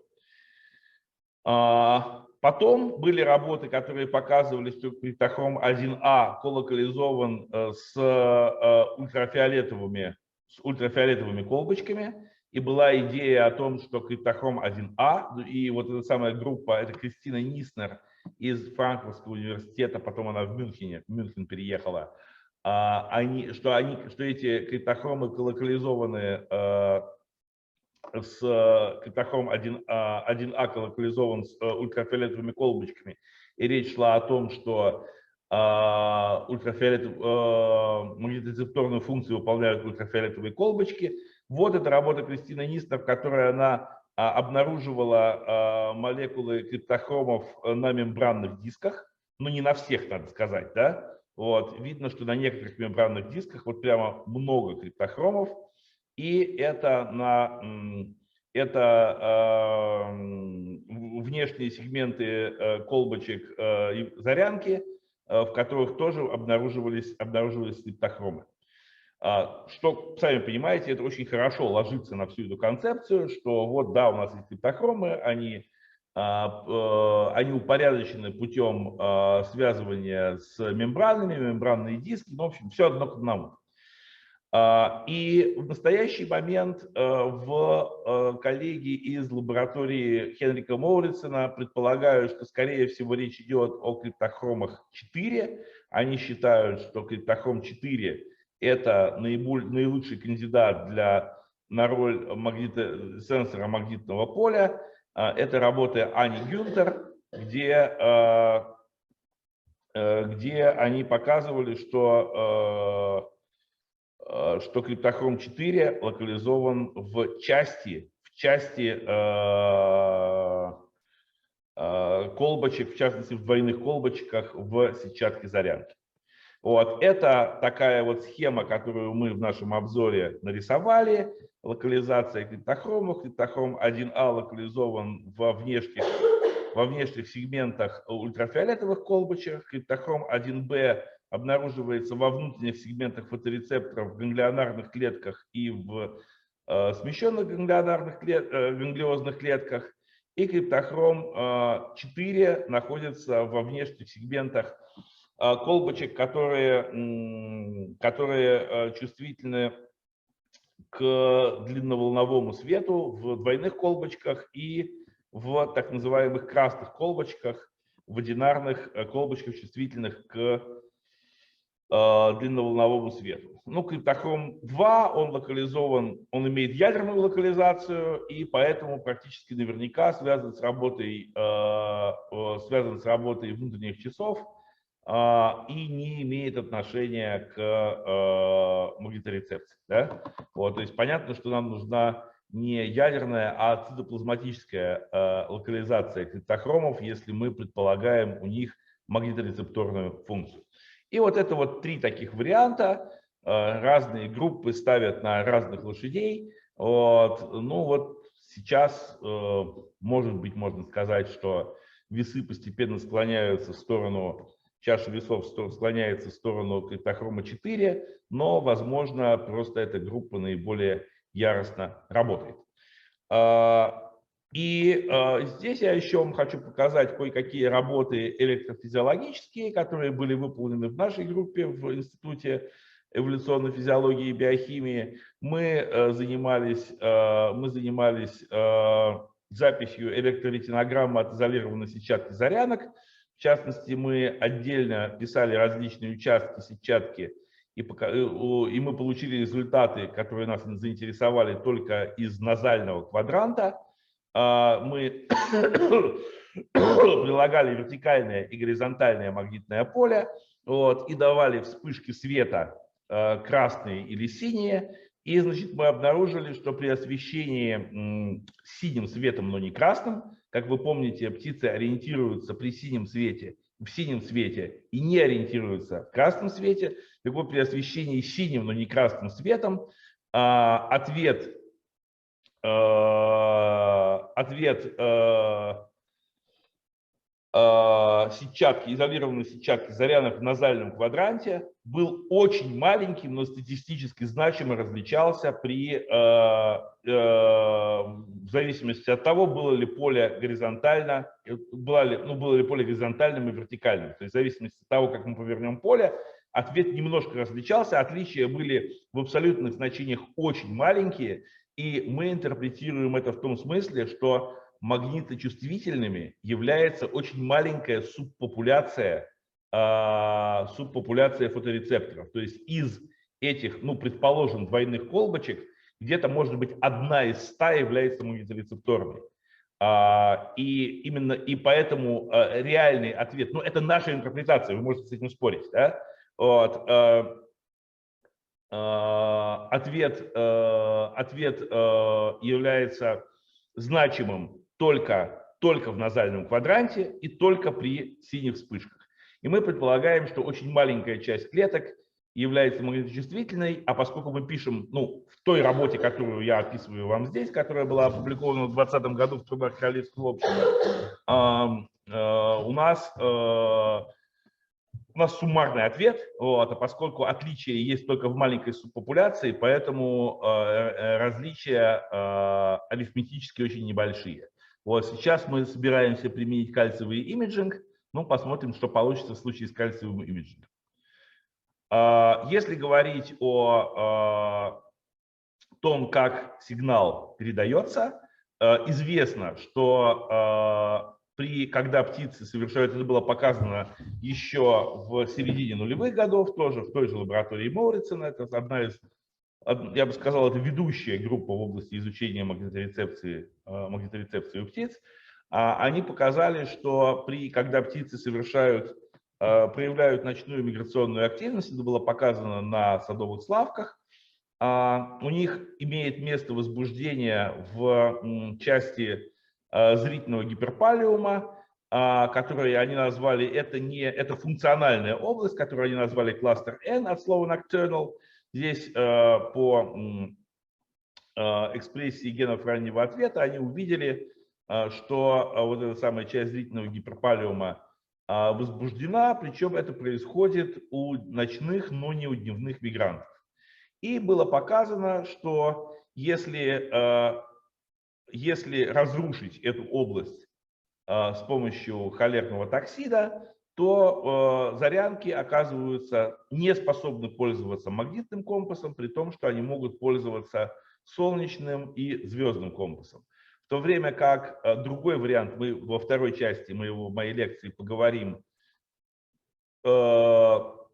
Потом были работы, которые показывали, что криптохром 1А колокализован с ультрафиолетовыми колбочками, и была идея о том, что криптохром 1А, и вот эта самая группа, это Кристина Ниснер из Франкфуртского университета, потом она в Мюнхен переехала, что эти криптохромы колокализованы с криптохром 1А колокализован с ультрафиолетовыми колбочками, и речь шла о том, что магниторецепторную функцию выполняют ультрафиолетовые колбочки. Вот эта работа Кристины Ниснер, в которой она обнаруживала молекулы криптохромов на мембранных дисках, но не на всех, надо сказать, да? Вот. Видно, что на некоторых мембранных дисках вот прямо много криптохромов, и это внешние сегменты колбочек зарянки, в которых тоже обнаруживались криптохромы. Что, сами понимаете, это очень хорошо ложится на всю эту концепцию, что вот, да, у нас есть криптохромы, они упорядочены путем связывания с мембранами, мембранные диски, ну, в общем, все одно к одному. И в настоящий момент коллеги из лаборатории Хенрика Моуритсена предполагают, что, скорее всего, речь идет о криптохромах 4. Они считают, что криптохром 4 – это наилучший кандидат на роль сенсора магнитного поля. Это работы Ани Гюнтер, где они показывали, что криптохром 4 локализован в части колбочек, в частности в двойных колбочках в сетчатке зарядки. Вот. Это такая вот схема, которую мы в нашем обзоре нарисовали. Локализация криптохромов. Криптохром 1А локализован во внешних сегментах ультрафиолетовых колбочек. Криптохром 1Б обнаруживается во внутренних сегментах фоторецепторов в ганглионарных клетках и в смещенных ганглиозных клетках. И криптохром 4 находится во внешних сегментах колбочек, которые чувствительны к длинноволновому свету в двойных колбочках и в так называемых красных колбочках, в одинарных колбочках, чувствительных к длинноволновому свету. Ну, криптохром 2, он имеет ядерную локализацию, и поэтому практически наверняка связан с работой внутренних часов и не имеет отношения к магниторецепции. Да? Вот, то есть понятно, что нам нужна не ядерная, а цитоплазматическая локализация криптохромов, если мы предполагаем у них магниторецепторную функцию. И вот это вот 3 таких варианта. Разные группы ставят на разных лошадей. Вот. Ну вот сейчас, может быть, можно сказать, что весы постепенно склоняются в сторону, чаша весов склоняется в сторону криптохрома 4, но, возможно, просто эта группа наиболее яростно работает. И здесь я еще вам хочу показать кое-какие работы электрофизиологические, которые были выполнены в нашей группе в Институте эволюционной физиологии и биохимии. Мы занимались записью электроретинограммы от изолированной сетчатки зарянок. В частности, мы отдельно писали различные участки сетчатки, и мы получили результаты, которые нас заинтересовали только из назального квадранта. Мы прилагали вертикальное и горизонтальное магнитное поле, вот, и давали вспышки света красные или синие. И, значит, мы обнаружили, что при освещении синим светом, но не красным, как вы помните, птицы ориентируются в синем свете и не ориентируются в красном свете. Так вот, при освещении синим, но не красным светом ответ изолированной сетчатки зарянок в назальном квадранте был очень маленьким, но статистически значимо различался в зависимости от того, было ли поле горизонтальным и вертикальным. То есть в зависимости от того, как мы повернем поле, ответ немножко различался, отличия были в абсолютных значениях очень маленькие, и мы интерпретируем это в том смысле, что магниточувствительными является очень маленькая субпопуляция фоторецепторов. То есть из этих, предположим, двойных колбочек, где-то, может быть, 1 из 100 является магниторецепторной. И поэтому реальный ответ, это наша интерпретация, вы можете с этим спорить, да? Вот, ответ является значимым только в назальном квадранте и только при синих вспышках. И мы предполагаем, что очень маленькая часть клеток является магниточувствительной, а поскольку мы пишем, в той работе, которую я описываю вам здесь, которая была опубликована в 2020 году в трудах Королевского общества, у нас у нас суммарный ответ, вот, а поскольку отличия есть только в маленькой субпопуляции, поэтому различия арифметически очень небольшие. Вот сейчас мы собираемся применить кальциевый имиджинг, ну, посмотрим, что получится в случае с кальциевым имиджингом. Если говорить о том, как сигнал передается, известно, что когда птицы совершают, это было показано еще в середине нулевых годов, тоже в той же лаборатории Моурицена, это одна из, я бы сказал, это ведущая группа в области изучения магниторецепции у птиц. Они показали, что когда птицы проявляют ночную миграционную активность, это было показано на садовых славках, у них имеет место возбуждение в части зрительного гиперпалиума, которую они назвали, это функциональная область, которую они назвали кластер N от слова nocturnal. Здесь по экспрессии генов раннего ответа они увидели, что вот эта самая часть зрительного гиперпалиума возбуждена, причем это происходит у ночных, но не у дневных мигрантов. И было показано, что если разрушить эту область с помощью холерного токсида, то зарянки оказываются не способны пользоваться магнитным компасом, при том, что они могут пользоваться солнечным и звездным компасом. В то время как другой вариант, мы во второй части моей лекции поговорим,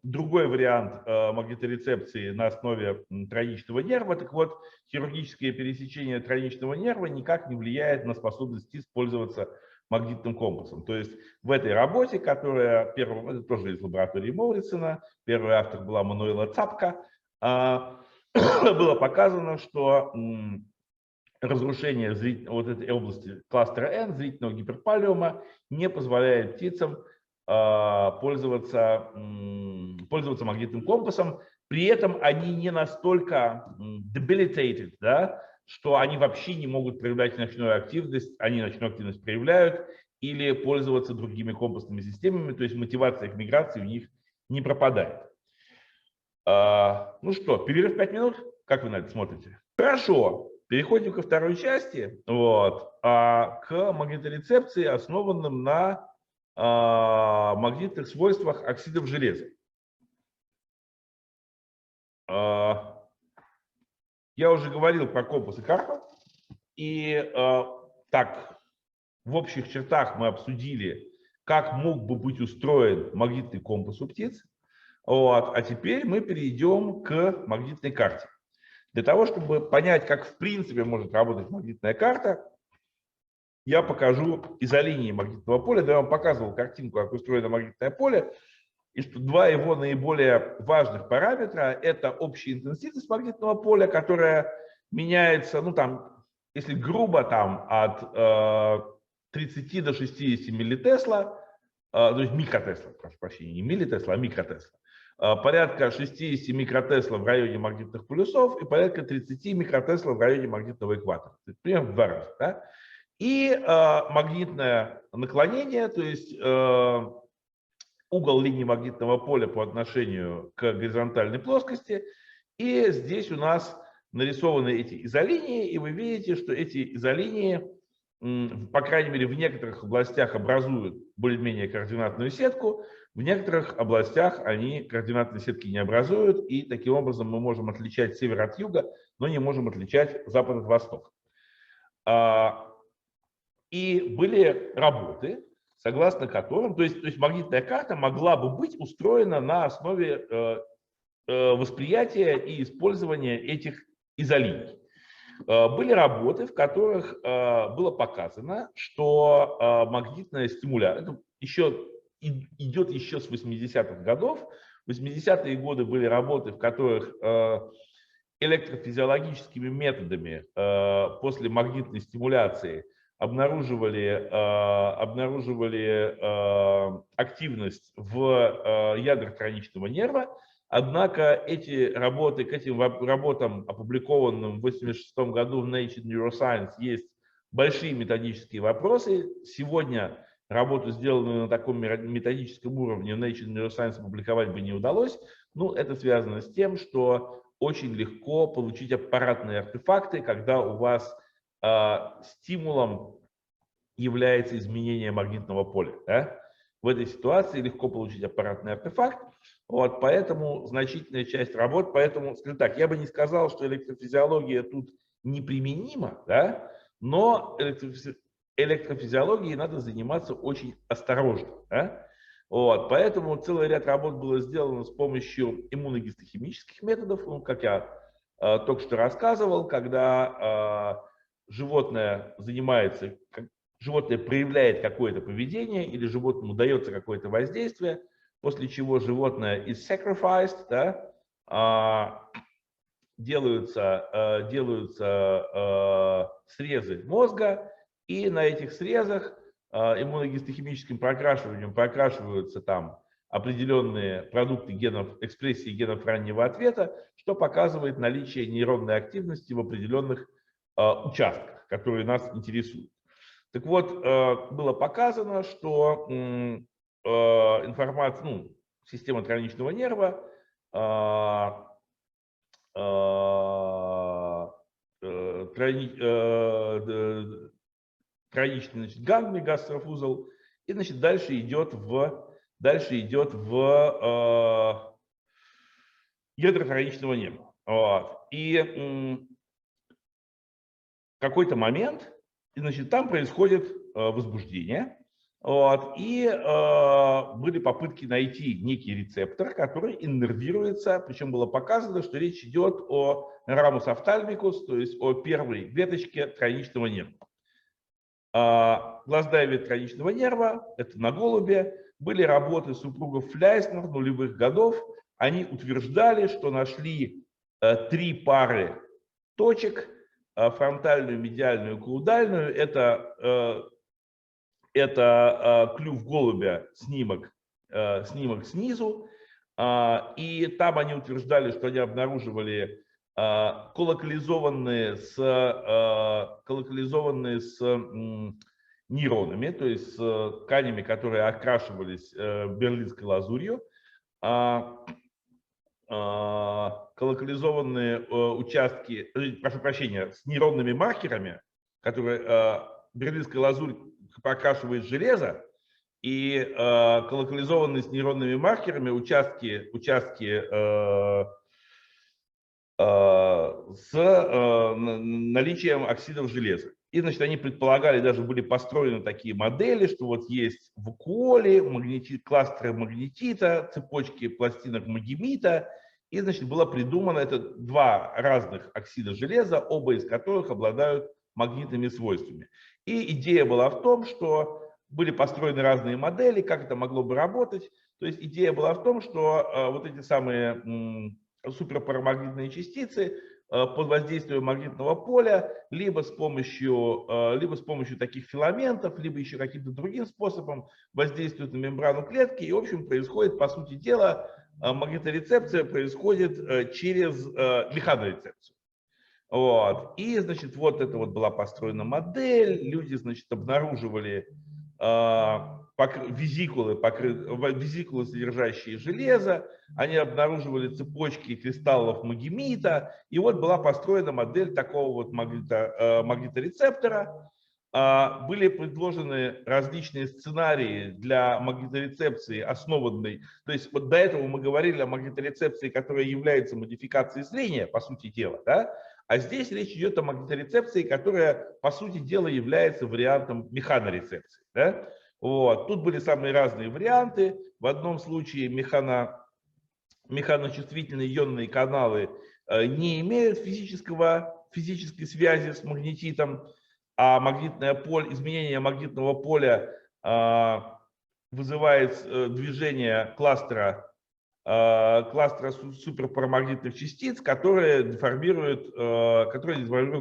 другой вариант магниторецепции на основе тройничного нерва. Так вот, хирургическое пересечение тройничного нерва никак не влияет на способность использоваться магнитным компасом. То есть в этой работе, которая это тоже из лаборатории Моурицена, первый автор была Мануэла Цапка, было показано, что разрушение вот этой области кластера N, зрительного гиперпалиума, не позволяет птицам пользоваться магнитным компасом. При этом они не настолько debilitated, да, что они вообще не могут проявлять ночную активность, они ночную активность проявляют, или пользоваться другими компасными системами, то есть мотивация к миграции у них не пропадает. Ну что, перерыв 5 минут? Как вы на это смотрите? Хорошо, переходим ко второй части, к магниторецепции, основанным на магнитных свойствах оксидов железа. Я уже говорил про компас и карту, и так, в общих чертах мы обсудили, как мог бы быть устроен магнитный компас у птиц, а теперь мы перейдем к магнитной карте. Для того, чтобы понять, как в принципе может работать магнитная карта, я покажу изолинии магнитного поля. Да, я вам показывал картинку, как устроено магнитное поле. И что два его наиболее важных параметра – это общая интенсивность магнитного поля, которая меняется, ну там, если грубо, там от 30 до 60 миллитесла, то есть микротесла, прошу прощения, не миллитесла, а микротесла. Порядка 60 микротесла в районе магнитных полюсов и порядка 30 микротесла в районе магнитного экватора. Примерно в 2 раза. Да? И магнитное наклонение, то есть угол линии магнитного поля по отношению к горизонтальной плоскости. И здесь у нас нарисованы эти изолинии, и вы видите, что эти изолинии, по крайней мере, в некоторых областях образуют более-менее координатную сетку, в некоторых областях они координатные сетки не образуют, и таким образом мы можем отличать север от юга, но не можем отличать запад от востока. И были работы, согласно которым, то есть магнитная карта могла бы быть устроена на основе восприятия и использования этих изолиний. Были работы, в которых было показано, что магнитная стимуляция идет еще с 80-х годов. В 80-е годы были работы, в которых электрофизиологическими методами после магнитной стимуляции обнаруживали активность в ядрах тройничного нерва. Однако эти работы, к этим работам, опубликованным в 1986 году в Nature Neuroscience, есть большие методические вопросы. Сегодня работу, сделанную на таком методическом уровне, в Nature Neuroscience публиковать бы не удалось. Ну, это связано с тем, что очень легко получить аппаратные артефакты, когда у вас стимулом является изменение магнитного поля. Да? В этой ситуации легко получить аппаратный артефакт, вот, поэтому значительная часть работ, поэтому, скажем так, я бы не сказал, что электрофизиология тут неприменима, да? Но электрофизиологией надо заниматься очень осторожно. Да? Вот, поэтому целый ряд работ было сделано с помощью иммуногистохимических методов, ну, как я только что рассказывал, когда животное занимается, животное проявляет какое-то поведение или животному дается какое-то воздействие, после чего животное is sacrificed, да, делаются срезы мозга, и на этих срезах иммуногистохимическим прокрашиванием прокрашиваются там определенные продукты генов, экспрессии генов раннего ответа, что показывает наличие нейронной активности в определенных участках, которые нас интересуют. Так вот, было показано, что информация, ну, система тройничного нерва, тройничный, значит, ганглий, гастрофузол, и, значит, дальше идет в ядра тройничного нерва. Вот. И в какой-то момент, значит, там происходит возбуждение, вот, и были попытки найти некий рецептор, который иннервируется, причем было показано, что речь идет о рамус офтальмикус, то есть о первой веточке тройничного нерва. Глазная ветвь тройничного нерва, это на голубе, были работы супругов Фляйснер нулевых годов, они утверждали, что нашли 3 пары точек, фронтальную, медиальную, каудальную, это клюв голубя, снимок снизу, и там они утверждали, что они обнаруживали коллокализованные с нейронами, то есть с тканями, которые окрашивались берлинской лазурью, коллокализованные участки, прошу прощения, с нейронными маркерами, которые берлинская лазурь прокрашивает железо, и коллокализованные с нейронными маркерами участки с наличием оксидов железа. И, значит, они предполагали, даже были построены такие модели, что вот есть в куоле кластеры магнетита, цепочки пластинок магемита, и, значит, было придумано, это 2 разных оксида железа, оба из которых обладают магнитными свойствами. И идея была в том, что были построены разные модели, как это могло бы работать. То есть идея была в том, что вот эти самые суперпарамагнитные частицы под воздействием магнитного поля либо с помощью таких филаментов, либо еще каким-то другим способом воздействуют на мембрану клетки. И, в общем, происходит, по сути дела, магниторецепция происходит через механорецепцию. Вот. И, значит, вот это вот была построена модель, люди, значит, обнаруживали визикулы, содержащие железо, они обнаруживали цепочки кристаллов магемита, и вот была построена модель такого вот магниторецептора. Были предложены различные сценарии для магниторецепции, основанной, то есть вот до этого мы говорили о магниторецепции, которая является модификацией зрения, по сути дела, да? А здесь речь идет о магниторецепции, которая, по сути дела, является вариантом механорецепции. Да? Вот. Тут были самые разные варианты. В одном случае механочувствительные ионные каналы не имеют физической связи с магнетитом, а изменение магнитного поля вызывает движение кластера суперпарамагнитных частиц, которые деформируют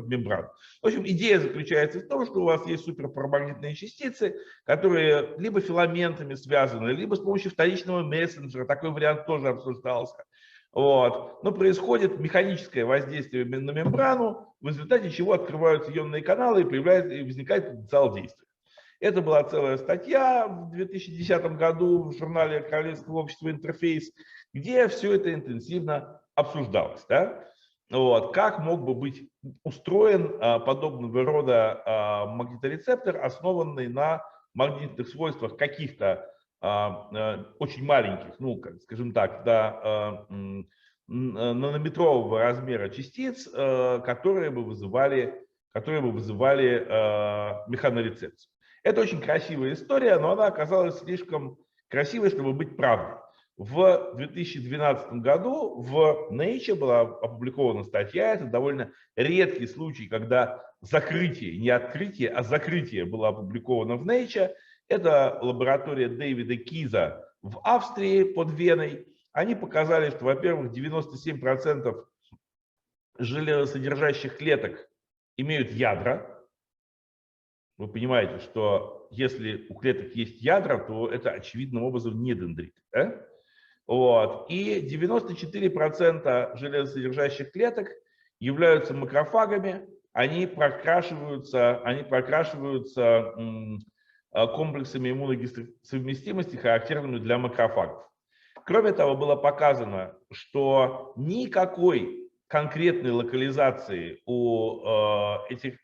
мембрану. В общем, идея заключается в том, что у вас есть суперпарамагнитные частицы, которые либо филаментами связаны, либо с помощью вторичного мессенджера, такой вариант тоже обсуждался. Вот. Но происходит механическое воздействие на мембрану, в результате чего открываются ионные каналы и возникает потенциал действия. Это была целая статья в 2010 году в журнале Королевского общества «Интерфейс», где все это интенсивно обсуждалось. Да? Вот, как мог бы быть устроен подобного рода магниторецептор, основанный на магнитных свойствах каких-то очень маленьких, ну, скажем так, до нанометрового размера частиц, которые бы вызывали механорецепцию. Это очень красивая история, но она оказалась слишком красивой, чтобы быть правдой. В 2012 году в Nature была опубликована статья, это довольно редкий случай, когда закрытие, не открытие, а закрытие было опубликовано в Nature. Это лаборатория Дэвида Киза в Австрии под Веной. Они показали, что, во-первых, 97% железосодержащих клеток имеют ядра. Вы понимаете, что если у клеток есть ядра, то это очевидным образом не дендриты. Да? Вот. И 94% железосодержащих клеток являются макрофагами, они прокрашиваются комплексами иммуносовместимости, характерными для макрофагов. Кроме того, было показано, что никакой конкретной локализации у эти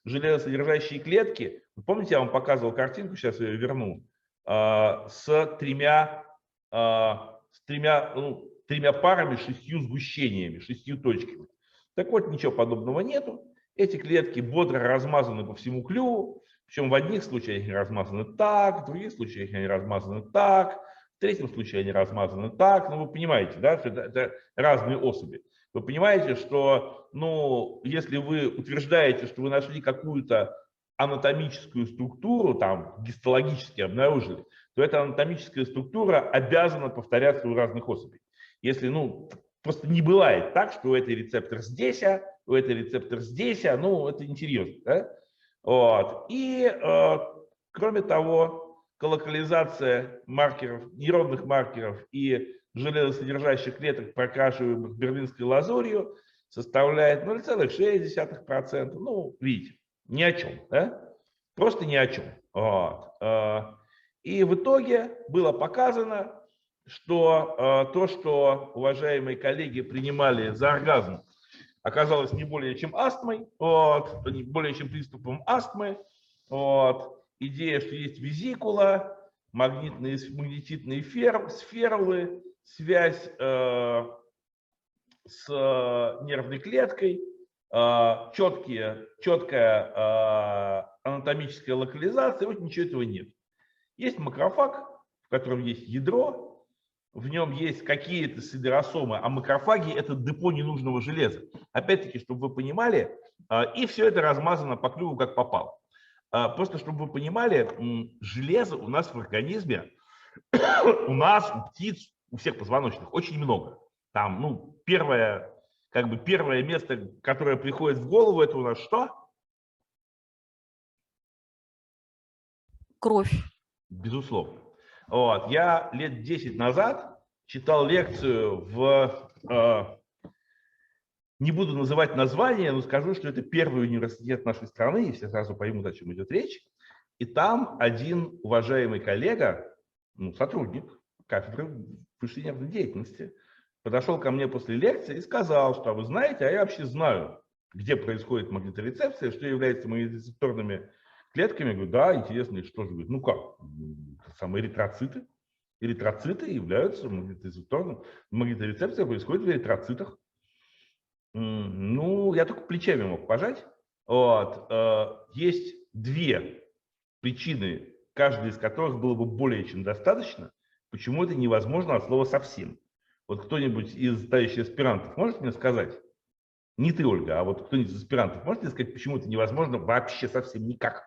железосодержащие клетки, помните, я вам показывал картинку, сейчас я ее верну, с тремя парами, 6 сгущениями, 6 точками. Так вот, ничего подобного нету. Эти клетки бодро размазаны по всему клюву, причем в одних случаях они размазаны так, в других случаях они размазаны так, в третьем случае они размазаны так. Ну, вы понимаете, да, что это разные особи. Вы понимаете, что, ну, если вы утверждаете, что вы нашли какую-то анатомическую структуру, там, гистологически обнаружили, то эта анатомическая структура обязана повторяться у разных особей. Если, ну, просто не бывает так, что у этой рецептор здесь, у этой рецептор здесь, ну, это несерьезно. Да? Вот. И, кроме того, колокализация маркеров, нейронных маркеров и железосодержащих клеток, прокрашиваемых берлинской лазурью, составляет 0,6%. Ну, видите, ни о чем. Да? Просто ни о чем. Вот. И в итоге было показано, что то, что уважаемые коллеги принимали за оргазм, оказалось не более чем астмой, вот, не более чем приступом астмы. Вот. Идея, что есть визикула, магнититные сферулы, связь с нервной клеткой, четкая анатомическая локализация, вот ничего этого нет. Есть макрофаг, в котором есть ядро, в нем есть какие-то сидеросомы, а макрофаги – это депо ненужного железа. Опять-таки, чтобы вы понимали, и все это размазано по клюву как попало. Просто чтобы вы понимали, железа у нас в организме, у нас, у птиц, у всех позвоночных очень много. Там, ну, первое место, которое приходит в голову, это у нас что? Кровь. Безусловно. Вот. Я лет 10 назад читал лекцию не буду называть название, но скажу, что это первый университет нашей страны, и все сразу поймут, о чем идет речь. И там один уважаемый коллега, ну, сотрудник кафедры высшей нервной деятельности, подошел ко мне после лекции и сказал, что, вы знаете, а я вообще знаю, где происходит магниторецепция, что является магниторецепторными клетками. Я говорю, да, интересно, и что же? Говорит, ну как, самые эритроциты. Эритроциты являются магниторецепторным. Магниторецепция происходит в эритроцитах. Ну, я только плечами мог пожать. Вот. Есть две причины, каждая из которых было бы более чем достаточно, почему это невозможно от слова совсем. Вот кто-нибудь из товарищей аспирантов может мне сказать? Не ты, Ольга, а вот кто-нибудь из аспирантов может мне сказать, почему это невозможно вообще совсем никак?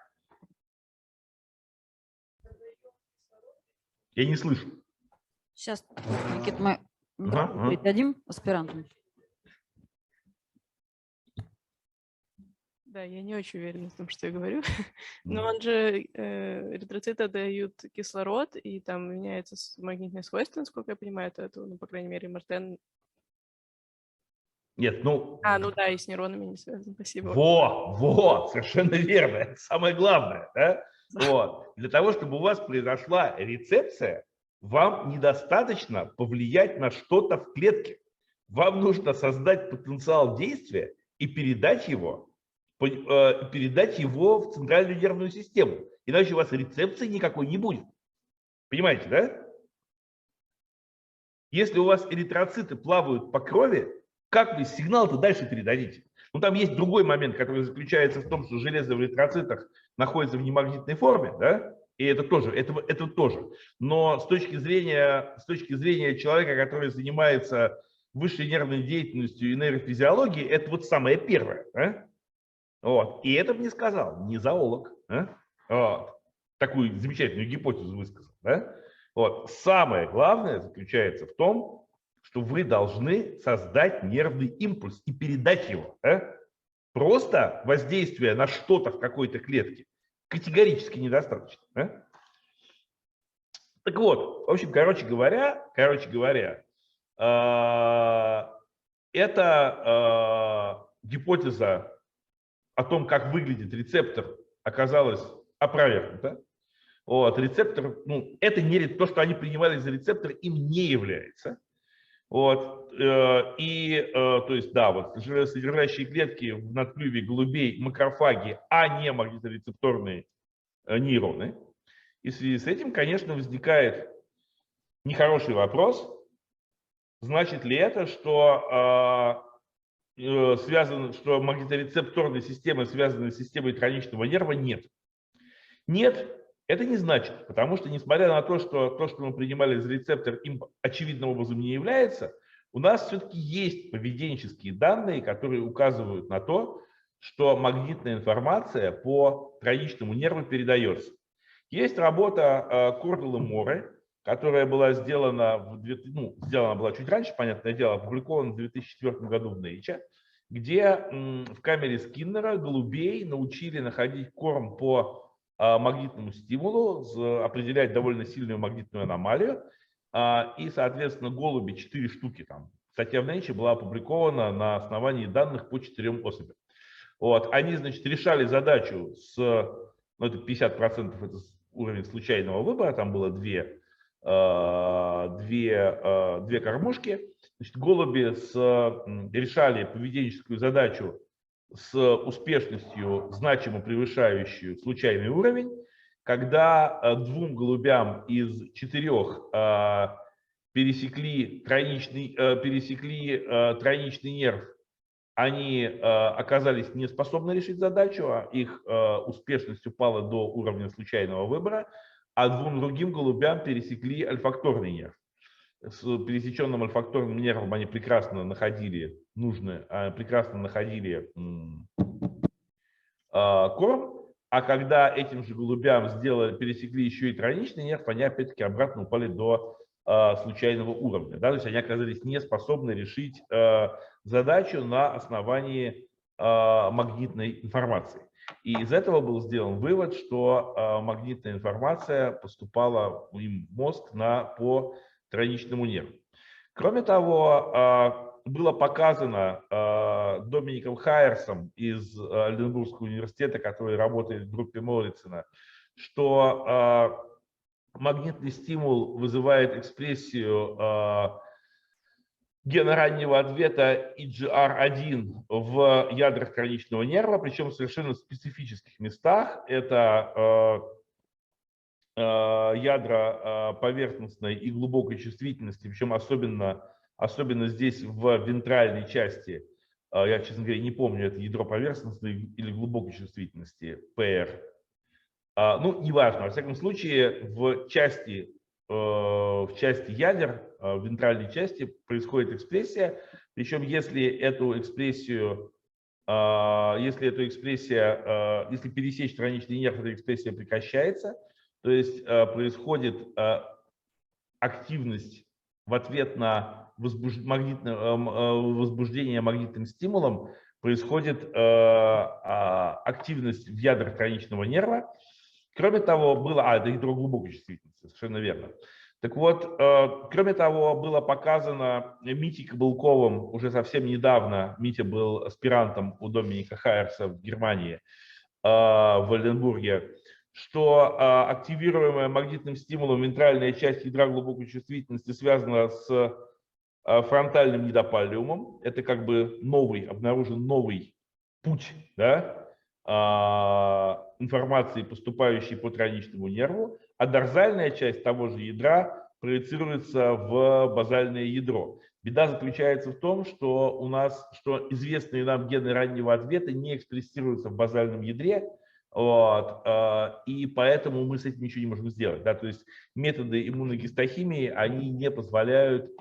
Я не слышу. Сейчас, Никит, мы передадим аспирантам. Да, я не очень уверена в том, что я говорю. Но он же, эритроциты дают кислород, и там меняется магнитное свойство, насколько я понимаю, это, ну, по крайней мере, Мартен. Нет, ну, Ну да, и с нейронами не связано, спасибо. совершенно верно, это самое главное. Да? Вот. Для того, чтобы у вас произошла рецепция, вам недостаточно повлиять на что-то в клетке. Вам нужно создать потенциал действия и передать его в центральную нервную систему. Иначе у вас рецепции никакой не будет. Понимаете, да? Если у вас эритроциты плавают по крови, как вы сигнал-то дальше передадите? Ну, там есть другой момент, который заключается в том, что железо в эритроцитах находится в немагнитной форме, да? И это тоже. Но с точки зрения человека, который занимается высшей нервной деятельностью и нейрофизиологией, это вот самое первое. Да? Вот. И это мне сказал не зоолог. Да? Вот. Такую замечательную гипотезу высказал. Да? Вот. Самое главное заключается в том, что вы должны создать нервный импульс и передать его. Да? Просто воздействие на что-то в какой-то клетке категорически недостаточно. Да? Так вот, в общем, короче говоря, эта гипотеза о том, как выглядит рецептор, оказалась опровергнута. Вот, рецептор, ну, это не то, что они принимали за рецептор, им не является. Вот, то есть, да, вот содержащие клетки в надклюве голубей макрофаги, а не магниторецепторные нейроны. И в связи с этим, конечно, возникает нехороший вопрос, значит ли это, что магниторецепторные системы связаны с системой тройничного нерва? Нет. Нет, это не значит, потому что, несмотря на то, что мы принимали за рецептор им очевидным образом не является, у нас все-таки есть поведенческие данные, которые указывают на то, что магнитная информация по тройничному нерву передается. Есть работа Кордела Море, которая была сделана была чуть раньше, понятное дело, опубликована в 2004 году в Nature, где в камере Скиннера голубей научили находить корм по магнитному стимулу, определять довольно сильную магнитную аномалию, и, соответственно, голуби 4 штуки там. Статья в Nature была опубликована на основании данных по 4 особям. Вот. Они, значит, решали задачу это 50% это уровень случайного выбора, там было две кормушки. Значит, голуби решали поведенческую задачу с успешностью, значимо превышающую случайный уровень, когда 2 голубям из 4 пересекли тройничный нерв, они оказались не способны решить задачу, а их успешность упала до уровня случайного выбора, а 2 другим голубям пересекли ольфакторный нерв. С пересеченным ольфакторным нервом они прекрасно находили корм, а когда этим же голубям пересекли еще и тройничный нерв, они опять-таки обратно упали до случайного уровня. Да? То есть они оказались не способны решить задачу на основании магнитной информации. И из этого был сделан вывод, что магнитная информация поступала им в мозг по тройничному нерву. Кроме того, было показано Домиником Хайерсом из Эдинбургского университета, который работает в группе Моррисона, что магнитный стимул вызывает экспрессию гена раннего ответа EGR1 в ядрах тройничного нерва, причем в совершенно специфических местах. Это ядра поверхностной и глубокой чувствительности, причем особенно здесь в вентральной части. Я, честно говоря, не помню, это ядро поверхностной или глубокой чувствительности, ПР. Ну, неважно, во всяком случае, в части ядер, в вентральной части происходит экспрессия, причем если пересечь тройничный нерв, эта экспрессия прекращается, то есть происходит активность в ответ на возбуждение магнитным стимулом, происходит активность в ядрах тройничного нерва. Кроме того, это ядро глубокой чувствительности, совершенно верно. Так вот, кроме того, было показано Митей Кобылковым уже совсем недавно. Митя был аспирантом у Доминика Хайерса в Германии, в Вальденбурге, что активируемая магнитным стимулом вентральная часть ядра глубокой чувствительности связана с фронтальным недопаллиумом. Это как бы обнаружен новый путь, да, информации, поступающей по тройничному нерву, а дорзальная часть того же ядра проецируется в базальное ядро. Беда заключается в том, что что известные нам гены раннего ответа не экспрессируются в базальном ядре, и поэтому мы с этим ничего не можем сделать. Да? То есть методы иммуногистохимии, они не позволяют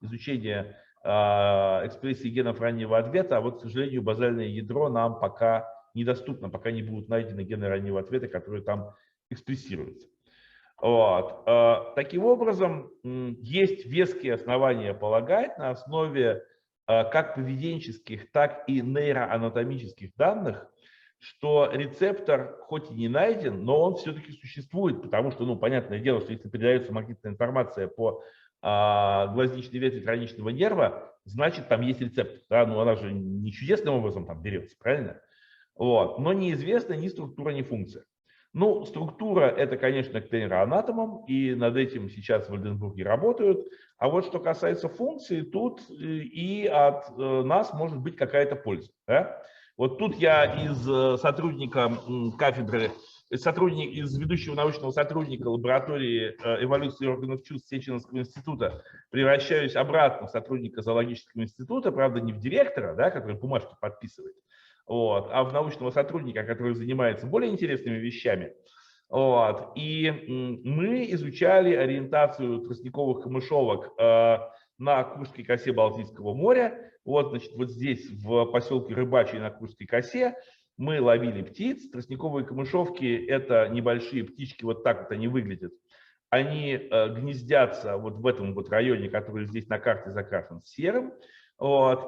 изучения экспрессии генов раннего ответа, а вот, к сожалению, базальное ядро нам пока недоступно, пока не будут найдены гены раннего ответа, которые там экспрессируются. Таким образом, есть веские основания полагать на основе как поведенческих, так и нейроанатомических данных, что рецептор хоть и не найден, но он все-таки существует, потому что, ну, понятное дело, что если передается магнитная информация по глазничной ветви тройничного нерва, значит, там есть рецептор. Да? Ну, она же не чудесным образом там берется, правильно? Но неизвестна ни структура, ни функция. Ну, структура – это, конечно, к нейроанатомам, и над этим сейчас в Вальденбурге работают. А вот что касается функции, тут и от нас может быть какая-то польза. Да? Вот тут я из сотрудника кафедры, из ведущего научного сотрудника лаборатории эволюции органов чувств Сеченовского института превращаюсь обратно в сотрудника зоологического института, правда, не в директора, да, который бумажки подписывает, а в научного сотрудника, который занимается более интересными вещами. И мы изучали ориентацию тростниковых камышовок на Курской косе Балтийского моря. Значит, вот здесь, в поселке Рыбачий на Курской косе, мы ловили птиц. Тростниковые камышовки – это небольшие птички, вот так вот они выглядят. Они гнездятся вот в этом вот районе, который здесь на карте закрашен серым.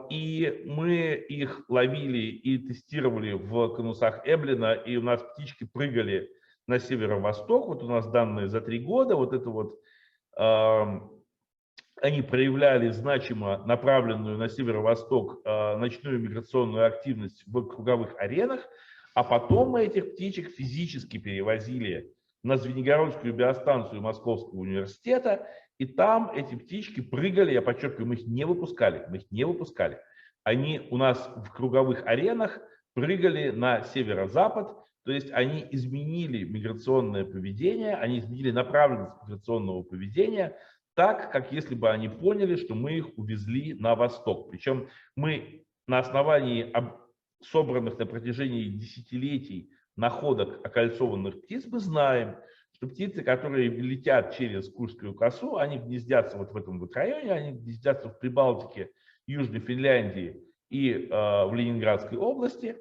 И мы их ловили и тестировали в конусах Эблина, и у нас птички прыгали на северо-восток. Вот у нас данные за 3 года. Вот это вот они проявляли значимо направленную на северо-восток ночную миграционную активность в круговых аренах, а потом мы этих птичек физически перевозили на Звенигородскую биостанцию Московского университета, и там эти птички прыгали, я подчеркиваю, мы их не выпускали. Они у нас в круговых аренах прыгали на северо-запад, то есть они изменили миграционное поведение, они изменили направленность миграционного поведения так, как если бы они поняли, что мы их увезли на восток. Причем мы на основании собранных на протяжении десятилетий находок окольцованных птиц, мы знаем, что птицы, которые летят через Курскую косу, они гнездятся вот в этом вот районе, они гнездятся в Прибалтике, Южной Финляндии и в Ленинградской области.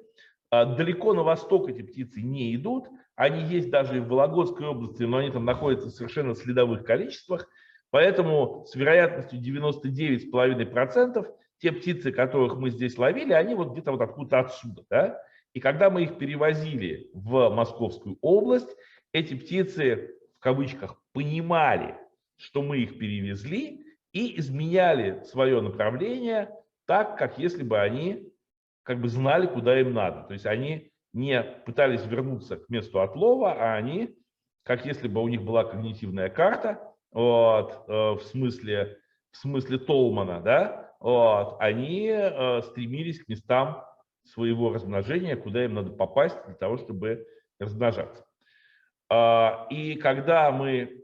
Далеко на восток эти птицы не идут, они есть даже и в Вологодской области, но они там находятся в совершенно следовых количествах, поэтому с вероятностью 99,5% те птицы, которых мы здесь ловили, они вот где-то вот откуда-то отсюда, да? И когда мы их перевозили в Московскую область, эти птицы, в кавычках, понимали, что мы их перевезли, и изменяли свое направление так, как если бы они как бы знали, куда им надо. То есть они не пытались вернуться к месту отлова, а они, как если бы у них была когнитивная карта, в смысле Толмана, да, они стремились к местам своего размножения, куда им надо попасть для того, чтобы размножаться. И когда мы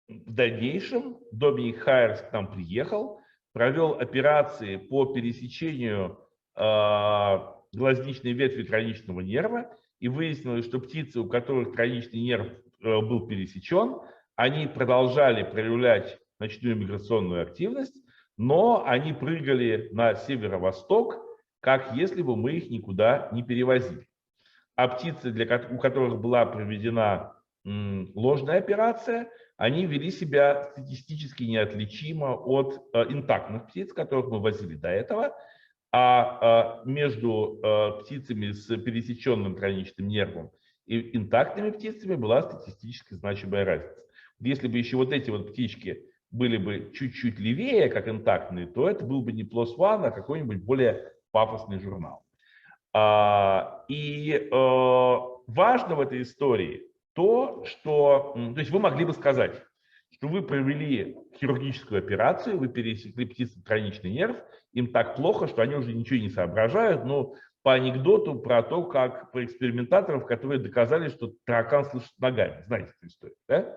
в дальнейшем, Доминик Хайерс к нам приехал, провел операции по пересечению глазничной ветви тройничного нерва, и выяснилось, что птицы, у которых тройничный нерв был пересечен, они продолжали проявлять ночную миграционную активность, но они прыгали на северо-восток, как если бы мы их никуда не перевозили. А птицы, у которых была проведена ложная операция, они вели себя статистически неотличимо от интактных птиц, которых мы возили до этого, а между птицами с пересеченным тройничным нервом и интактными птицами была статистически значимая разница. Если бы еще вот эти вот птички были бы чуть-чуть левее, как интактные, то это был бы не PLOS ONE, а какой-нибудь более пафосный журнал. И важно в этой истории то, что, то есть вы могли бы сказать, что вы провели хирургическую операцию, вы пересекли птицо-тройничный нерв, им так плохо, что они уже ничего не соображают, но по анекдоту про то, как про экспериментаторов, которые доказали, что таракан слышит ногами. Знаете эту историю, да?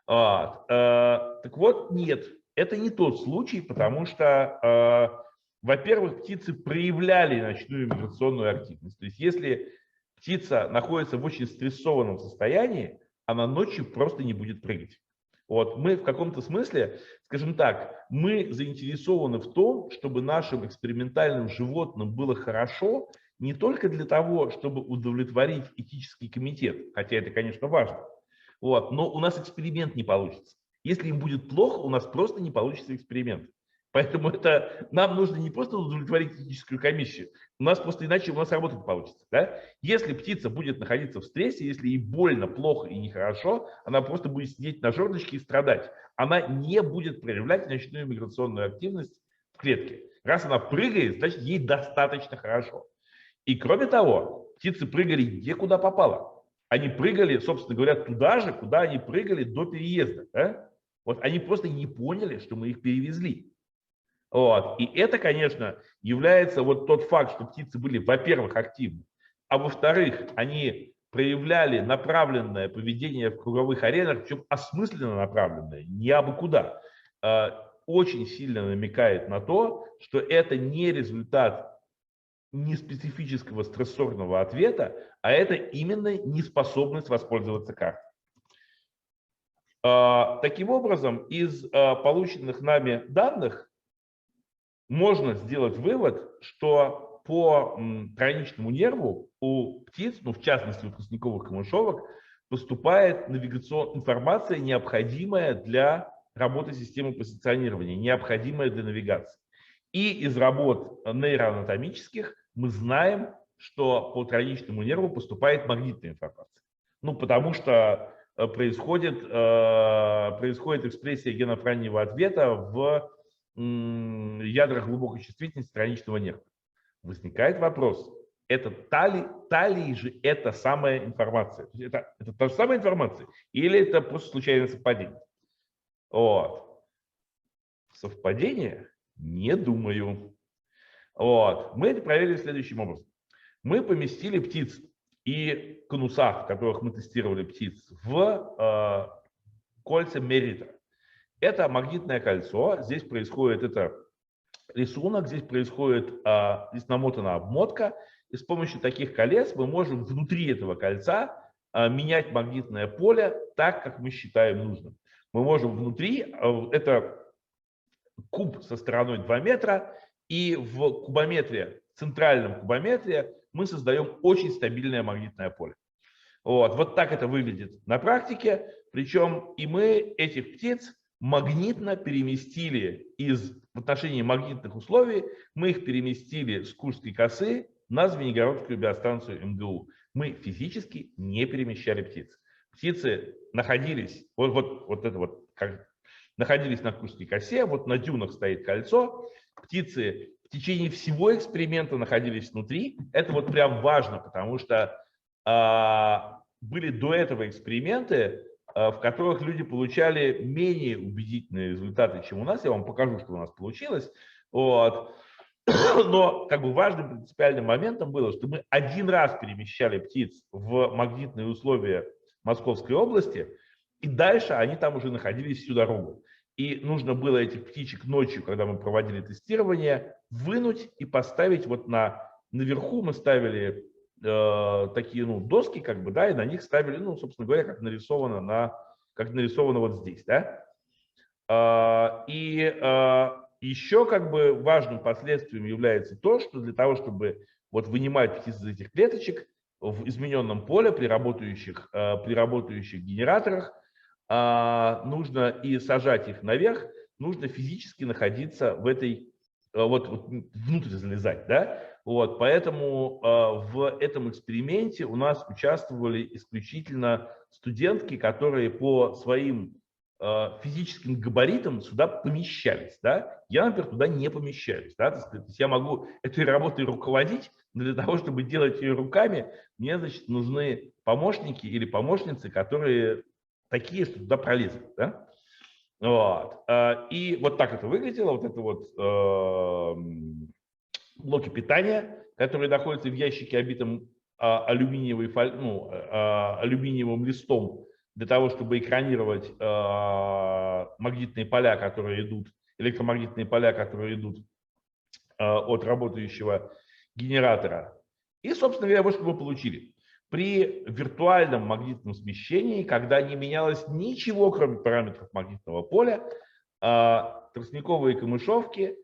Так вот, нет, это не тот случай, потому что, во-первых, птицы проявляли ночную миграционную активность. То есть если птица находится в очень стрессованном состоянии, она ночью просто не будет прыгать. Вот мы в каком-то смысле, скажем так, мы заинтересованы в том, чтобы нашим экспериментальным животным было хорошо, не только для того, чтобы удовлетворить этический комитет, хотя это, конечно, важно, вот, но у нас эксперимент не получится. Если им будет плохо, у нас просто не получится эксперимент. Поэтому это нам нужно не просто удовлетворить этическую комиссию, у нас просто иначе у нас работать получится. Да? Если птица будет находиться в стрессе, если ей больно, плохо и нехорошо, она просто будет сидеть на жердочке и страдать. Она не будет проявлять ночную миграционную активность в клетке. Раз она прыгает, значит ей достаточно хорошо. И кроме того, птицы прыгали где куда попало. Они прыгали, собственно говоря, туда же, куда они прыгали до переезда. Да? Вот они просто не поняли, что мы их перевезли. Вот. И это, конечно, является вот тот факт, что птицы были, во-первых, активны, а во-вторых, они проявляли направленное поведение в круговых аренах, причем осмысленно направленное, не абы куда, очень сильно намекает на то, что это не результат неспецифического стрессорного ответа, а это именно неспособность воспользоваться картой. Таким образом, из полученных нами данных можно сделать вывод, что по тройничному нерву у птиц, ну в частности у тростниковых камышовок, поступает информация, необходимая для работы системы позиционирования, необходимая для навигации. И из работ нейроанатомических мы знаем, что по тройничному нерву поступает магнитная информация. Ну, потому что происходит экспрессия генов раннего ответа в ядрах глубокой чувствительности тройничного нерва. Возникает вопрос, это та ли же эта самая информация? Это та же самая информация или это просто случайное совпадение? Вот. Совпадение? Не думаю. Вот. Мы это проверили следующим образом. Мы поместили птиц и конуса, в которых мы тестировали птиц, в кольца Мерита. Это магнитное кольцо, здесь происходит рисунок, здесь намотана обмотка, и с помощью таких колец мы можем внутри этого кольца менять магнитное поле так, как мы считаем нужным. Мы можем внутри, это куб со стороной 2 метра, и в кубометре, центральном кубометре мы создаем очень стабильное магнитное поле. Вот так это выглядит на практике, причем и мы этих птиц магнитно переместили в отношении магнитных условий, мы их переместили с Курской косы на Звенигородскую биостанцию МГУ. Мы физически не перемещали птиц. Птицы находились, находились на Курской косе, вот на дюнах стоит кольцо, птицы в течение всего эксперимента находились внутри. Это вот прям важно, потому что были до этого эксперименты, в которых люди получали менее убедительные результаты, чем у нас. Я вам покажу, что у нас получилось. Вот. Но как бы важным принципиальным моментом было, что мы один раз перемещали птиц в магнитные условия Московской области, и дальше они там уже находились всю дорогу. И нужно было этих птичек ночью, когда мы проводили тестирование, вынуть и поставить вот наверху мы ставили такие доски, как бы, да, и на них ставили, собственно говоря, как нарисовано вот здесь, да. Еще как бы важным последствием является то, что для того, чтобы вот вынимать птиц из этих клеточек в измененном поле при работающих генераторах, нужно и сажать их наверх, нужно физически находиться в этой, внутрь залезать, да. Вот, поэтому в этом эксперименте у нас участвовали исключительно студентки, которые по своим физическим габаритом сюда помещались. Да? Я, например, туда не помещаюсь. Да? То есть я могу этой работой руководить, но для того, чтобы делать ее руками, мне, значит, нужны помощники или помощницы, которые такие, что туда пролезут. Да? Вот. И вот так это выглядело. Вот это вот блоки питания, которые находятся в ящике, обитом алюминиевым листом, для того, чтобы экранировать магнитные поля, которые идут, электромагнитные поля, которые идут от работающего генератора. И, собственно говоря, вот что мы получили. При виртуальном магнитном смещении, когда не менялось ничего, кроме параметров магнитного поля, тростниковые камышовки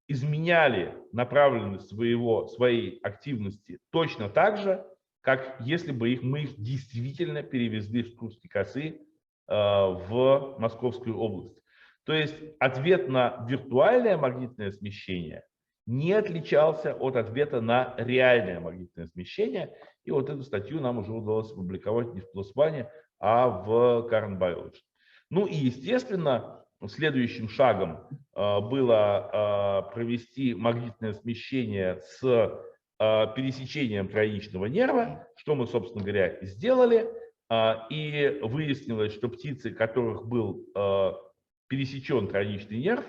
изменяли направленность своей активности точно так же, как если бы мы их действительно перевезли в Курские косы в Московскую область. То есть ответ на виртуальное магнитное смещение не отличался от ответа на реальное магнитное смещение. И вот эту статью нам уже удалось опубликовать не в PLOS ONE, а в Current Biology. Ну и, естественно, следующим шагом было провести магнитное смещение с пересечением тройничного нерва, что мы, собственно говоря, сделали. И выяснилось, что птицы, которых был пересечен тройничный нерв,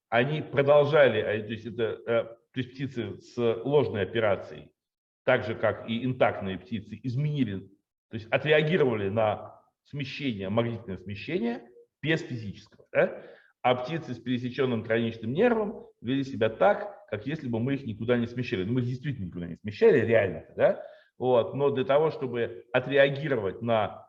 они продолжали, то есть птицы с ложной операцией, так же, как и интактные птицы, изменили, то есть отреагировали на смещение, магнитное смещение без физического. Да? А птицы с пересеченным тройничным нервом вели себя так, как если бы мы их никуда не смещали. Ну, мы их действительно никуда не смещали, реально. Да? Вот. Но для того, чтобы отреагировать на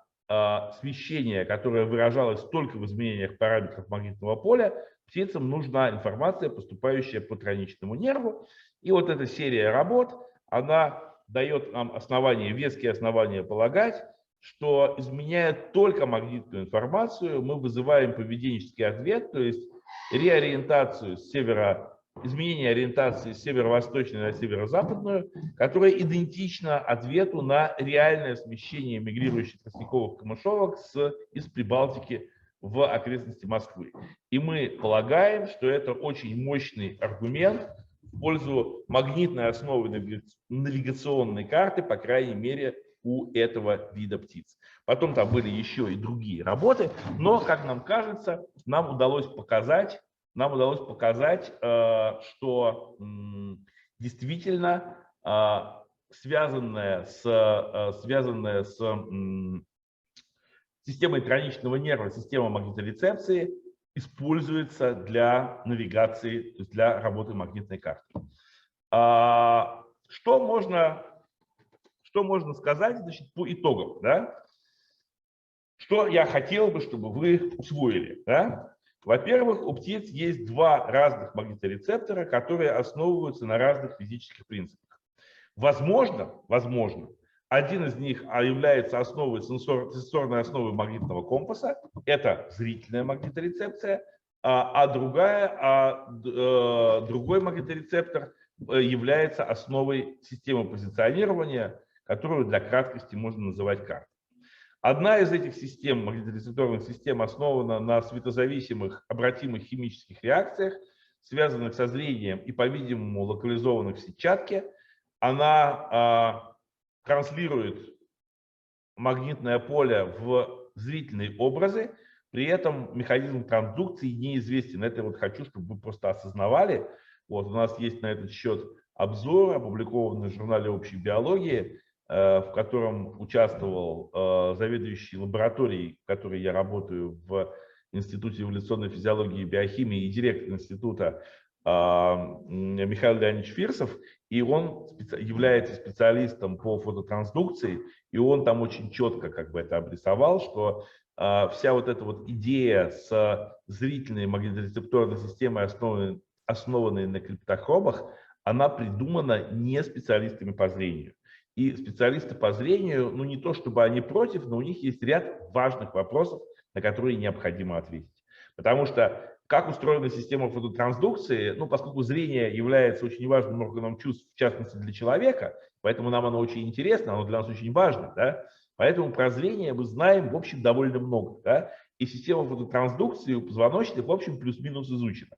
смещение, которое выражалось только в изменениях параметров магнитного поля, птицам нужна информация, поступающая по тройничному нерву. И вот эта серия работ, она дает нам веские основания полагать, что, изменяя только магнитную информацию, мы вызываем поведенческий ответ, то есть реориентацию изменение ориентации с северо-восточной на северо-западную, которая идентична ответу на реальное смещение мигрирующих тростниковых камышовок из Прибалтики в окрестности Москвы. И мы полагаем, что это очень мощный аргумент в пользу магнитной основы навигационной карты, по крайней мере, у этого вида птиц. Потом там были еще и другие работы, но, как нам кажется, нам удалось показать, что действительно связанная с системой тройничного нерва, система магниторецепции используется для навигации, то есть для работы магнитной карты. Что можно сказать, значит, по итогам? Да? Что я хотел бы, чтобы вы усвоили? Да? Во-первых, у птиц есть два разных магниторецептора, которые основываются на разных физических принципах. Возможно, один из них является сенсорной основой магнитного компаса, это зрительная магниторецепция, а другой магниторецептор является основой системы позиционирования, которую для краткости можно называть картой. Одна из этих систем, магниторецепторных систем, основана на светозависимых обратимых химических реакциях, связанных со зрением и, по-видимому, локализованных в сетчатке. Она транслирует магнитное поле в зрительные образы, при этом механизм трансдукции неизвестен. Это вот хочу, чтобы вы просто осознавали. Вот у нас есть на этот счет обзор, опубликованный в журнале общей биологии, в котором участвовал заведующий лабораторией, в которой я работаю в Институте эволюционной физиологии и биохимии, и директор института Михаил Леонидович Фирсов, и он является специалистом по фототрансдукции, и он там очень четко это обрисовал, что вся вот эта вот идея с зрительной магниторецепторной системой, основанной на криптохромах, она придумана не специалистами по зрению. И специалисты по зрению, ну не то чтобы они против, но у них есть ряд важных вопросов, на которые необходимо ответить. Потому что как устроена система фототрансдукции, ну поскольку зрение является очень важным органом чувств, в частности для человека, поэтому нам оно очень интересно, оно для нас очень важно, да? Поэтому про зрение мы знаем, в общем, довольно много. Да? И система фототрансдукции у позвоночных, в общем, плюс-минус изучена.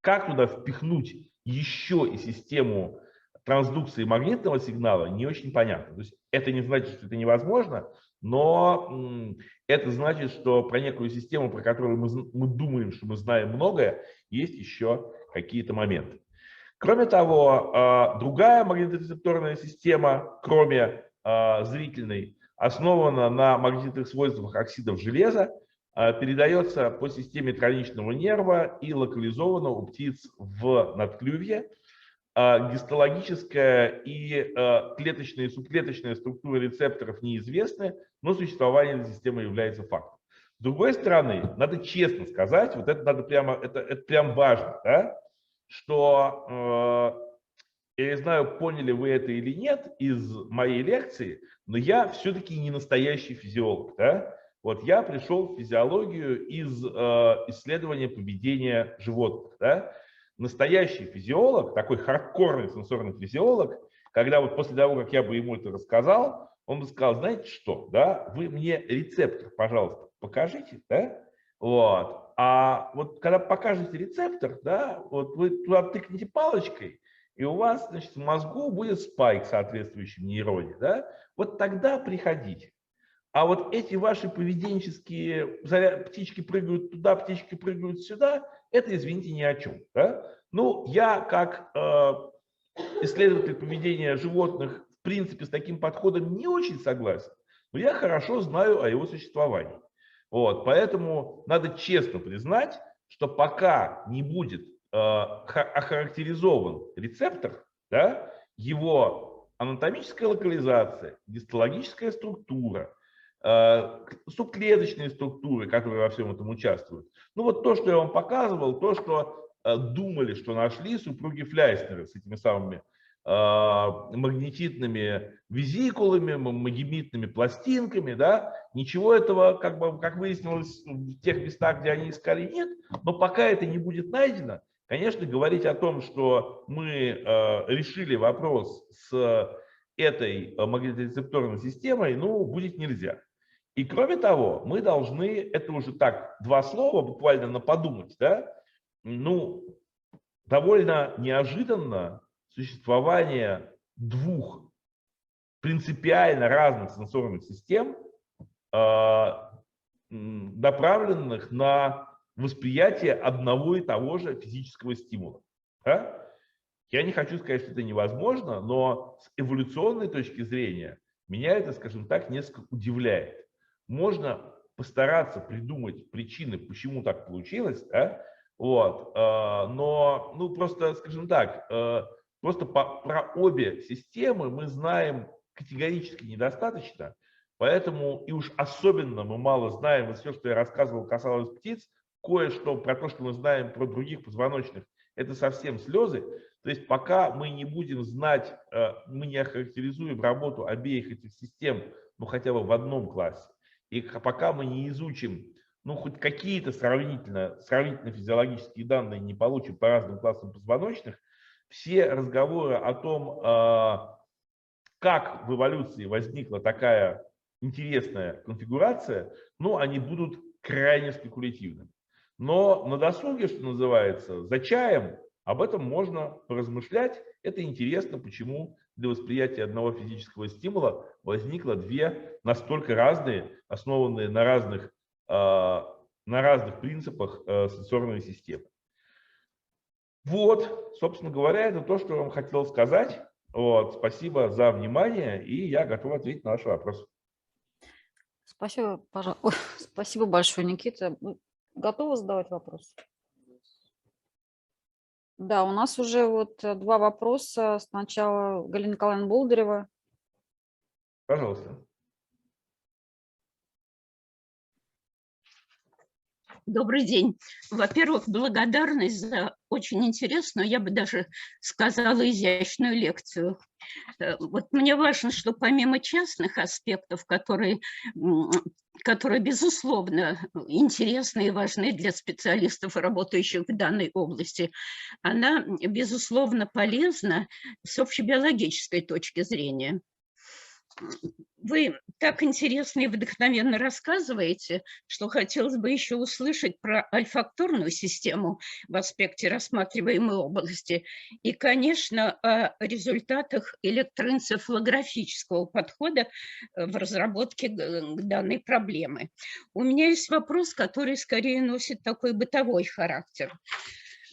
Как туда впихнуть еще и систему трансдукции магнитного сигнала, не очень понятно. То есть это не значит, что это невозможно, но это значит, что про некую систему, про которую мы думаем, что мы знаем многое, есть еще какие-то моменты. Кроме того, другая магниторецепторная система, кроме зрительной, основана на магнитных свойствах оксидов железа, передается по системе тройничного нерва и локализована у птиц в надклювье. Гистологическая и клеточная и субклеточная структура рецепторов неизвестны, но существование этой системы является фактом. С другой стороны, надо честно сказать, вот это надо прямо, это прям важно, да, что, я не знаю, поняли вы это или нет из моей лекции, но я все-таки не настоящий физиолог, да. Вот я пришел в физиологию из исследования поведения животных, да. Настоящий физиолог, такой хардкорный сенсорный физиолог, когда вот после того, как я бы ему это рассказал, он бы сказал, знаете что, да, вы мне рецептор, пожалуйста, покажите, да, вот, а вот когда покажете рецептор, да, вот вы туда тыкните палочкой, и у вас, значит, в мозгу будет спайк соответствующий нейроне, да, вот тогда приходите. А вот эти ваши поведенческие, птички прыгают туда, птички прыгают сюда, это, извините, ни о чем. Да? Ну, я как исследователь поведения животных, в принципе, с таким подходом не очень согласен, но я хорошо знаю о его существовании. Вот, поэтому надо честно признать, что пока не будет охарактеризован рецептор, да, его анатомическая локализация, гистологическая структура, субклеточные структуры, которые во всем этом участвуют. Ну вот то, что я вам показывал, то, что думали, что нашли супруги Фляйснера с этими самыми магнетитными визикулами, магемитными пластинками, да, ничего этого, как выяснилось, в тех местах, где они искали, нет, но пока это не будет найдено, конечно, говорить о том, что мы решили вопрос с этой магниторецепторной системой, ну, будет нельзя. И кроме того, мы должны, это уже так, два слова буквально на подумать, да, ну, довольно неожиданно существование двух принципиально разных сенсорных систем, направленных на восприятие одного и того же физического стимула. Да? Я не хочу сказать, что это невозможно, но с эволюционной точки зрения меня это, скажем так, несколько удивляет. Можно постараться придумать причины, почему так получилось, да? Вот, но, ну, просто, скажем так, просто про обе системы мы знаем категорически недостаточно, поэтому и уж особенно мы мало знаем, и все, что я рассказывал, касалось птиц, кое-что про то, что мы знаем про других позвоночных, это совсем слезы. То есть пока мы не будем знать, мы не охарактеризуем работу обеих этих систем, ну, хотя бы в одном классе, и пока мы не изучим, ну, хоть какие-то сравнительно физиологические данные не получим по разным классам позвоночных, все разговоры о том, как в эволюции возникла такая интересная конфигурация, ну, они будут крайне спекулятивными. Но на досуге, что называется, за чаем об этом можно поразмышлять. Это интересно, почему для восприятия одного физического стимула возникло две настолько разные, основанные на разных принципах сенсорные системы. Вот, собственно говоря, это то, что я вам хотел сказать. Вот, спасибо за внимание, и я готов ответить на ваши вопросы. Спасибо, спасибо большое, Никита. Вы готовы задавать вопросы? Да, у нас уже вот два вопроса. Сначала Галина Николаевна Болдырева. Пожалуйста. Добрый день. Во-первых, благодарность за очень интересную, я бы даже сказала, изящную лекцию. Вот мне важно, что помимо частных аспектов, которые безусловно, интересны и важны для специалистов, работающих в данной области, она, безусловно, полезна с общебиологической точки зрения. Вы так интересно и вдохновенно рассказываете, что хотелось бы еще услышать про альфакторную систему в аспекте рассматриваемой области и, конечно, о результатах электроэнцефалографического подхода в разработке данной проблемы. У меня есть вопрос, который скорее носит такой бытовой характер.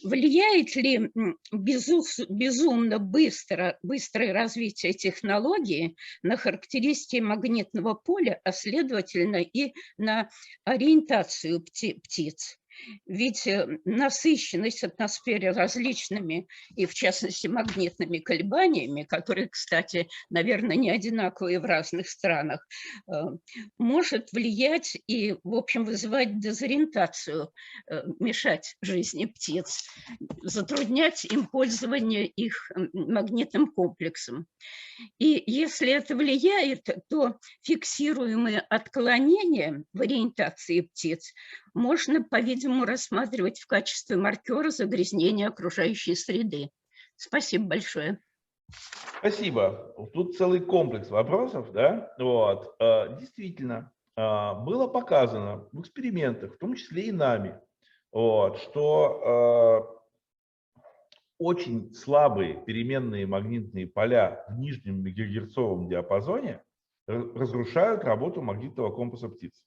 Влияет ли безумно быстрое развитие технологии на характеристики магнитного поля, а следовательно и на ориентацию птиц? Ведь насыщенность атмосферы различными и, в частности, магнитными колебаниями, которые, кстати, наверное, не одинаковые в разных странах, может влиять и, в общем, вызывать дезориентацию, мешать жизни птиц, затруднять им пользование их магнитным комплексом. И если это влияет, то фиксируемые отклонения в ориентации птиц можно, по-видимому, рассматривать в качестве маркера загрязнения окружающей среды. Спасибо большое. Спасибо. Тут целый комплекс вопросов, да? Вот. Действительно, было показано в экспериментах, в том числе и нами, вот, что очень слабые переменные магнитные поля в нижнем мегагерцовом диапазоне разрушают работу магнитного компаса птиц.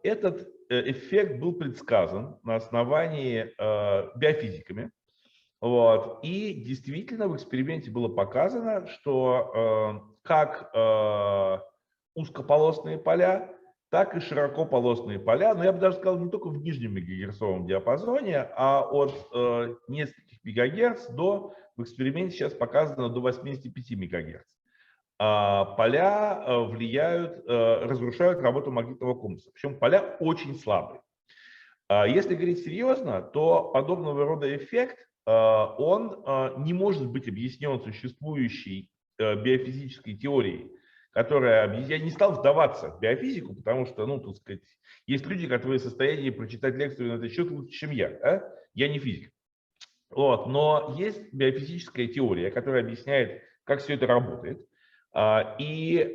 Этот эффект был предсказан на основании биофизиками. Вот. И действительно в эксперименте было показано, что как узкополосные поля, так и широкополосные поля, но я бы даже сказал, не только в нижнем мегагерцовом диапазоне, а от нескольких мегагерц до, в эксперименте сейчас показано, до 85 мегагерц. Поля влияют, разрушают работу магнитного компаса. Причем поля очень слабые. Если говорить серьезно, то подобного рода эффект, он не может быть объяснен существующей биофизической теорией, которая, я не стал вдаваться в биофизику, потому что, ну, так сказать, есть люди, которые в состоянии прочитать лекцию на этот счет лучше, чем я. Да? Я не физик. Вот. Но есть биофизическая теория, которая объясняет, как все это работает. И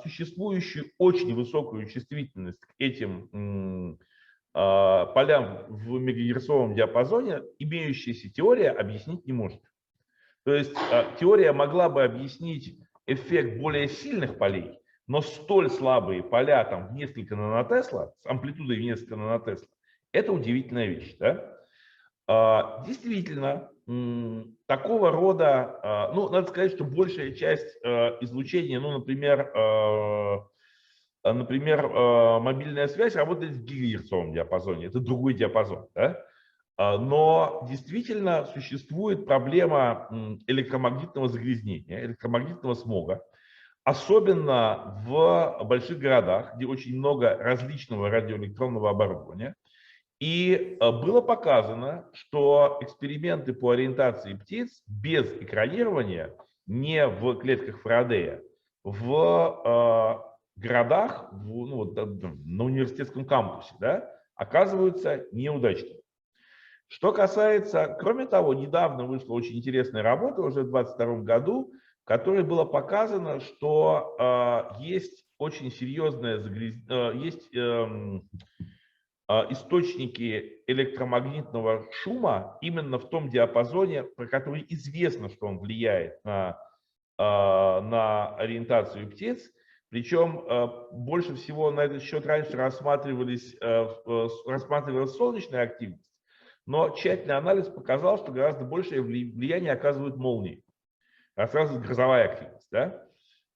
существующую очень высокую чувствительность к этим полям в мегагерцовом диапазоне имеющаяся теория объяснить не может. То есть теория могла бы объяснить эффект более сильных полей, но столь слабые поля там в несколько нанотесла, с амплитудой в несколько нанотесла, это удивительная вещь. Да? Действительно, такого рода, ну, надо сказать, что большая часть излучения, ну, например, мобильная связь работает в гигагерцовом диапазоне, это другой диапазон. Да? Но действительно существует проблема электромагнитного загрязнения, электромагнитного смога, особенно в больших городах, где очень много различного радиоэлектронного оборудования. И было показано, что эксперименты по ориентации птиц без экранирования, не в клетках Фарадея, в городах, на университетском кампусе, да, оказываются неудачными. Что касается, кроме того, недавно вышла очень интересная работа, уже в 2022 году, в которой было показано, что есть очень серьезное загрязнение, источники электромагнитного шума именно в том диапазоне, про который известно, что он влияет на ориентацию птиц. Причем больше всего на этот счет раньше рассматривалась солнечная активность, но тщательный анализ показал, что гораздо большее влияние оказывают молнии, рассказывает грозовая активность. Да?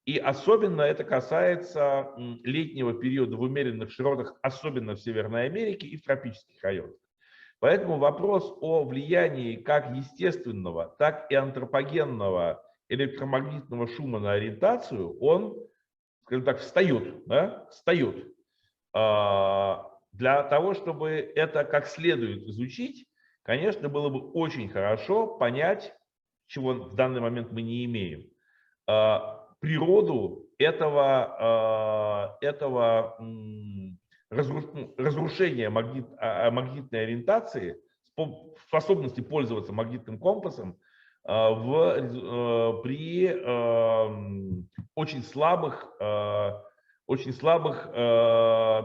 И особенно это касается летнего периода в умеренных широтах, особенно в Северной Америке и в тропических районах. Поэтому вопрос о влиянии как естественного, так и антропогенного электромагнитного шума на ориентацию, он, скажем так, встает. Да? Встает. Для того, чтобы это как следует изучить, конечно, было бы очень хорошо понять, чего в данный момент мы не имеем, природу этого разрушения магнитной ориентации, способности пользоваться магнитным компасом при очень слабых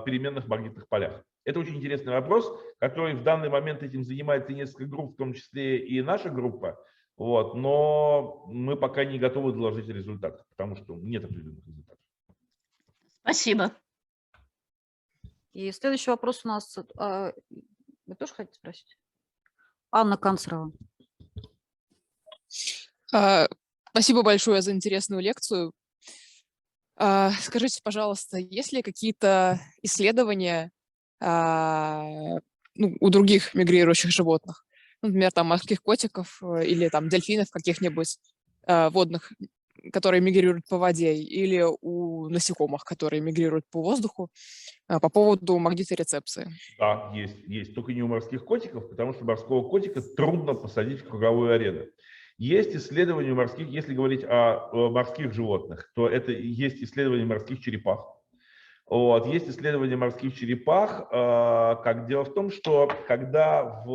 переменных магнитных полях. Это очень интересный вопрос, который в данный момент этим занимается несколько групп, в том числе и наша группа. Вот, но мы пока не готовы доложить результаты, потому что нет определенных результатов. Спасибо. И следующий вопрос у нас. Вы тоже хотите спросить? Анна Канцерова. Спасибо большое за интересную лекцию. Скажите, пожалуйста, есть ли какие-то исследования у других мигрирующих животных, например, там морских котиков или там дельфинов каких-нибудь водных, которые мигрируют по воде, или у насекомых, которые мигрируют по воздуху, по поводу магниторецепции? Да, есть. Только не у морских котиков, потому что морского котика трудно посадить в круговую арену. Есть исследования морских, если говорить о морских животных, то это есть исследования морских черепах. Вот, есть исследования морских черепах. Как дело в том, что когда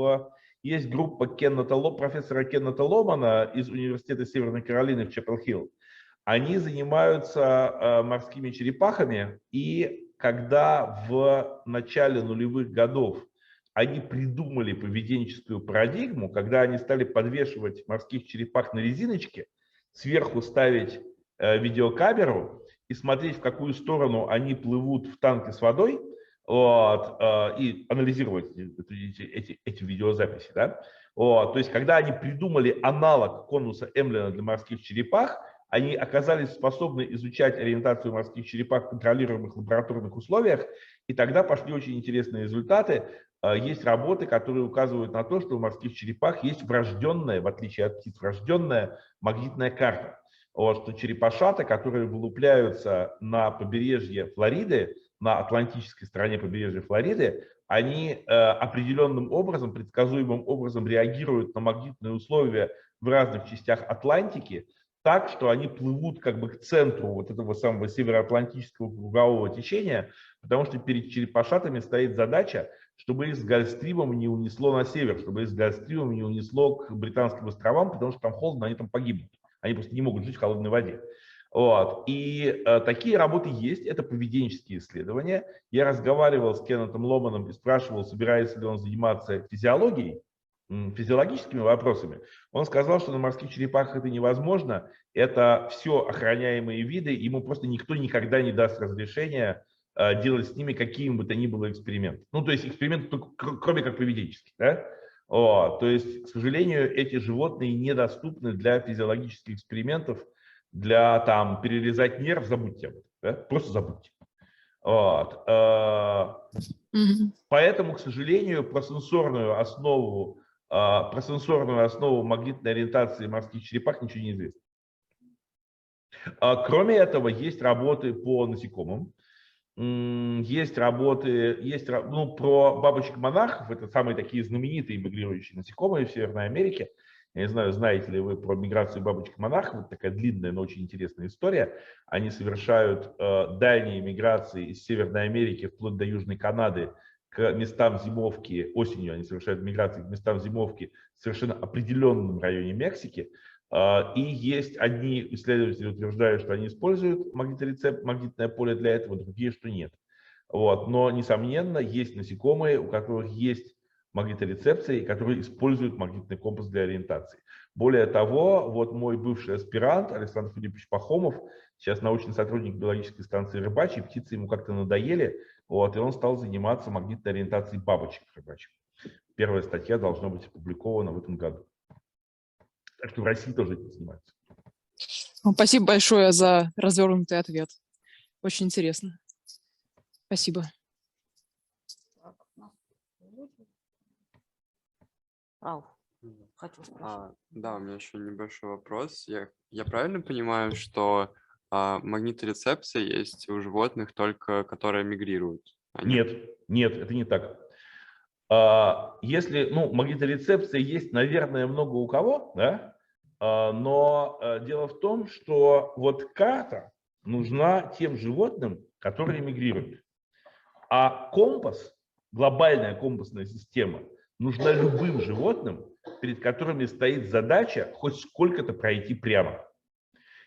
есть группа профессора Кеннета Ломана из Университета Северной Каролины в Чепел-Хилл, они занимаются морскими черепахами, и когда в начале нулевых годов они придумали поведенческую парадигму, когда они стали подвешивать морских черепах на резиночке, сверху ставить видеокамеру и смотреть, в какую сторону они плывут в танке с водой, вот, и анализировать эти видеозаписи. Да? Вот, то есть, когда они придумали аналог конуса Эмлина для морских черепах, они оказались способны изучать ориентацию морских черепах в контролируемых лабораторных условиях, и тогда пошли очень интересные результаты. Есть работы, которые указывают на то, что у морских черепах есть врожденная, в отличие от птиц, врожденная магнитная карта. Вот, что черепашата, которые вылупляются на побережье Флориды, на атлантической стороне побережья Флориды, они определенным образом, предсказуемым образом реагируют на магнитные условия в разных частях Атлантики, так, что они плывут как бы к центру вот этого самого североатлантического кругового течения, потому что перед черепашатами стоит задача, чтобы их с Гольфстримом не унесло на север, чтобы их с Гольфстримом не унесло к Британским островам, потому что там холодно, они там погибнут. Они просто не могут жить в холодной воде. Вот. И такие работы есть, это поведенческие исследования. Я разговаривал с Кеннетом Ломаном и спрашивал, собирается ли он заниматься физиологией, физиологическими вопросами. Он сказал, что на морских черепахах это невозможно, это все охраняемые виды, ему просто никто никогда не даст разрешения делать с ними каким бы то ни было эксперимент. Ну, то есть эксперимент, кроме как поведенческий. Да? То есть, к сожалению, эти животные недоступны для физиологических экспериментов, для там перерезать нерв, забудьте об этом, да? Просто забудьте. Вот. Поэтому, к сожалению, про сенсорную основу магнитной ориентации морских черепах ничего не известно. Кроме этого, есть работы по насекомым. Есть работы, про бабочек-монархов, это самые такие знаменитые мигрирующие насекомые в Северной Америке. Я не знаю, знаете ли вы про миграцию бабочек-монархов, это такая длинная, но очень интересная история. Они совершают дальние миграции из Северной Америки вплоть до Южной Канады к местам зимовки, осенью они совершают миграции к местам зимовки в совершенно определенном районе Мексики. И есть одни исследователи утверждают, что они используют магнитное поле для этого, другие, что нет. Вот. Но, несомненно, есть насекомые, у которых есть магниторецепция, которые используют магнитный компас для ориентации. Более того, вот мой бывший аспирант Александр Филиппович Пахомов, сейчас научный сотрудник биологической станции рыбачьей, птицы ему как-то надоели, вот, и он стал заниматься магнитной ориентацией бабочек рыбачьих. Первая статья должна быть опубликована в этом году. Так что в России тоже этим занимаются. Спасибо большое за развернутый ответ. Очень интересно. Спасибо. Да, у меня еще небольшой вопрос. Я правильно понимаю, что магниторецепция есть у животных только, которые мигрируют? Нет, это не так. Если, магниторецепция есть, наверное, много у кого, да? Но дело в том, что вот карта нужна тем животным, которые мигрируют. А компас, глобальная компасная система, нужна любым животным, перед которыми стоит задача хоть сколько-то пройти прямо.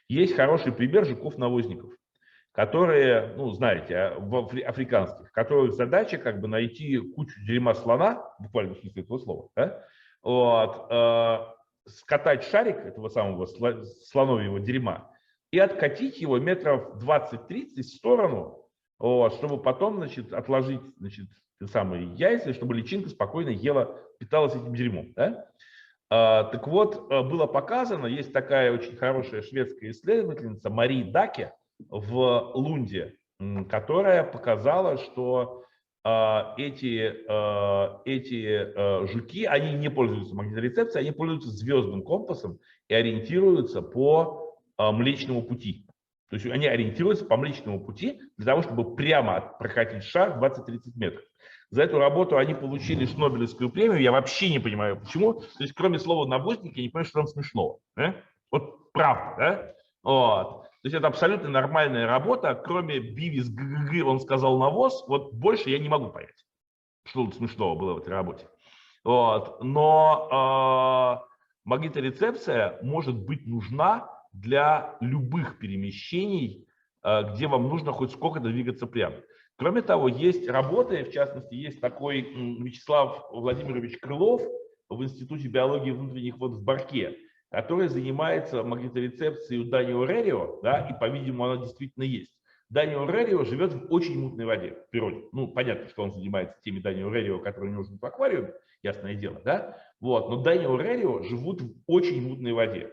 Есть хороший пример жуков-навозников, которые, ну, знаете, африканских, которых задача как бы найти кучу дерьма слона, буквально в смысле этого слова, да? Вот, скатать шарик этого самого слоновьего дерьма и откатить его метров 20-30 в сторону, вот, чтобы потом, значит, отложить, значит, те самые яйца, чтобы личинка спокойно ела, питалась этим дерьмом. Да? Так вот, было показано, есть такая очень хорошая шведская исследовательница Мари Даке в Лунде, которая показала, что эти жуки, они не пользуются магниторецепцией, они пользуются звездным компасом и ориентируются по Млечному пути. То есть они ориентируются по Млечному пути для того, чтобы прямо прокатить шар 20-30 метров. За эту работу они получили Шнобелевскую премию. Я вообще не понимаю, почему. То есть кроме слова «навозник» я не понимаю, что там смешного. Да? Вот правда. Да? Вот. То есть это абсолютно нормальная работа. Кроме Бивис ГГГ, он сказал навоз. Вот больше я не могу понять, что тут смешного было в этой работе. Вот. Но магниторецепция может быть нужна для любых перемещений, где вам нужно хоть сколько-то двигаться прямо. Кроме того, есть работы, в частности, есть такой Вячеслав Владимирович Крылов в Институте биологии внутренних вод в Барке, который занимается магниторецепцией у Данио Рерио, да, и, по-видимому, она действительно есть. Данио Рерио живет в очень мутной воде в природе. Ну, понятно, что он занимается теми Данио Рерио, которые нужны в аквариуме, ясное дело, да? Вот. Но Данио Рерио живут в очень мутной воде.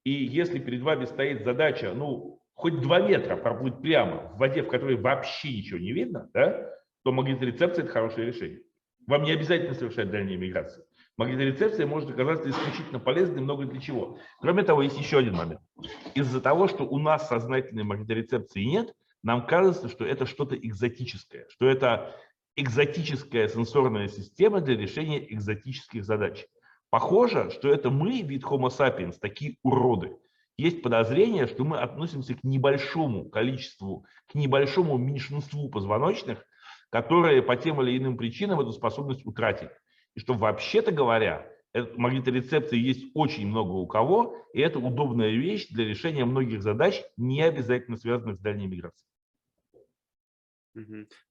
И если перед вами стоит задача, ну, хоть 2 метра проплыть прямо в воде, в которой вообще ничего не видно, да, то магниторецепция – это хорошее решение. Вам не обязательно совершать дальние миграции. Магниторецепция может оказаться исключительно полезной много для чего. Кроме того, есть еще один момент. Из-за того, что у нас сознательной магниторецепции нет, нам кажется, что это что-то экзотическое, что это экзотическая сенсорная система для решения экзотических задач. Похоже, что это мы, вид Homo sapiens, такие уроды. Есть подозрение, что мы относимся к небольшому количеству, к небольшому меньшинству позвоночных, которые по тем или иным причинам эту способность утратили. И что, вообще-то говоря, магниторецепции есть очень много у кого, и это удобная вещь для решения многих задач, не обязательно связанных с дальней миграцией.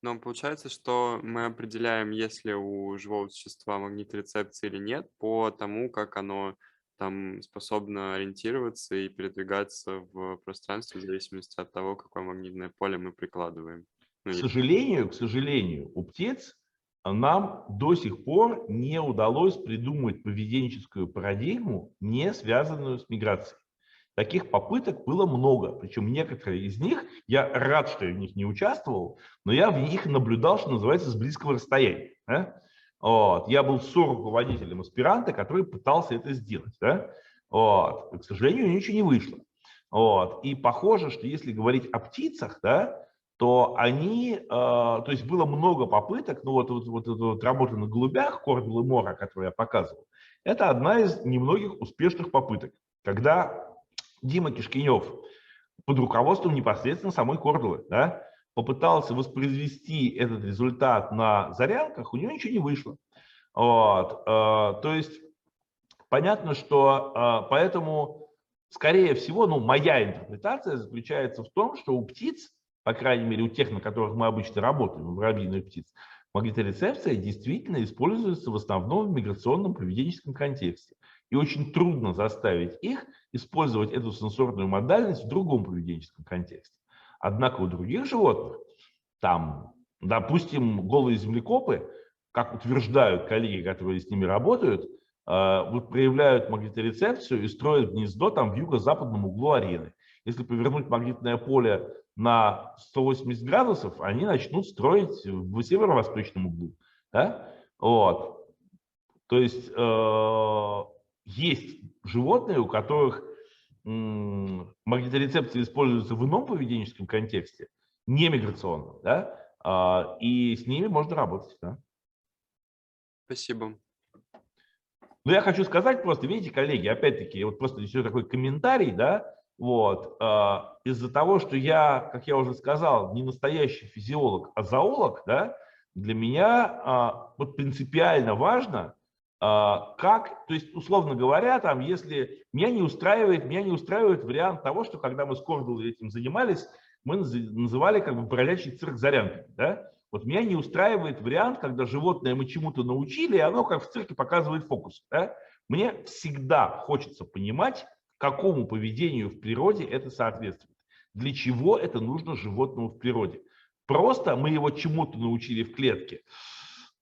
Но получается, что мы определяем, есть ли у живого существа магниторецепция или нет, по тому, как оно там способно ориентироваться и передвигаться в пространстве в зависимости от того, какое магнитное поле мы прикладываем. К сожалению, у птиц нам до сих пор не удалось придумать поведенческую парадигму, не связанную с миграцией. Таких попыток было много, причем некоторые из них, я рад, что я в них не участвовал, но я в них наблюдал, что называется, с близкого расстояния. Да? Вот. Я был руководителем аспиранта, который пытался это сделать. Да? Вот. К сожалению, ничего не вышло. Вот. И похоже, что если говорить о птицах, да, то они, то есть было много попыток, ну вот работа на голубях, Кордл и Мора, которую я показывал, это одна из немногих успешных попыток, когда Дима Кишкинев под руководством непосредственно самой Кордлы, да, попытался воспроизвести этот результат на зарянках, у него ничего не вышло. Вот. То есть понятно, что поэтому, скорее всего, ну, моя интерпретация заключается в том, что у птиц, по крайней мере у тех, на которых мы обычно работаем, у воробьиных птиц, магниторецепция действительно используется в основном в миграционном поведенческом контексте. И очень трудно заставить их использовать эту сенсорную модальность в другом поведенческом контексте. Однако у других животных, там, допустим, голые землекопы, как утверждают коллеги, которые с ними работают, проявляют магниторецепцию и строят гнездо там в юго-западном углу арены. Если повернуть магнитное поле на 180 градусов, они начнут строить в северо-восточном углу. Да? Вот. То есть есть животные, у которых магниторецепция используется в ином поведенческом контексте, не миграционном, да? И с ними можно работать. Да? Спасибо. Но я хочу сказать просто, видите, коллеги, опять-таки, вот просто еще такой комментарий, да, вот, из-за того, что я, как я уже сказал, не настоящий физиолог, а зоолог, да, для меня вот принципиально важно Как, то есть, условно говоря, там, если меня не устраивает вариант того, что когда мы с Кордулой этим занимались, мы называли как бы бродячий цирк Зарянки. Да? Вот меня не устраивает вариант, когда животное мы чему-то научили, и оно как в цирке показывает фокус. Да? Мне всегда хочется понимать, какому поведению в природе это соответствует. Для чего это нужно животному в природе. Просто мы его чему-то научили в клетке.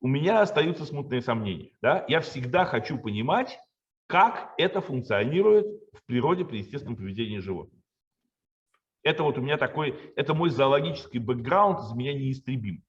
У меня остаются смутные сомнения. Да? Я всегда хочу понимать, как это функционирует в природе при естественном поведении животных. Это вот у меня такой, это мой зоологический бэкграунд из меня неистребим.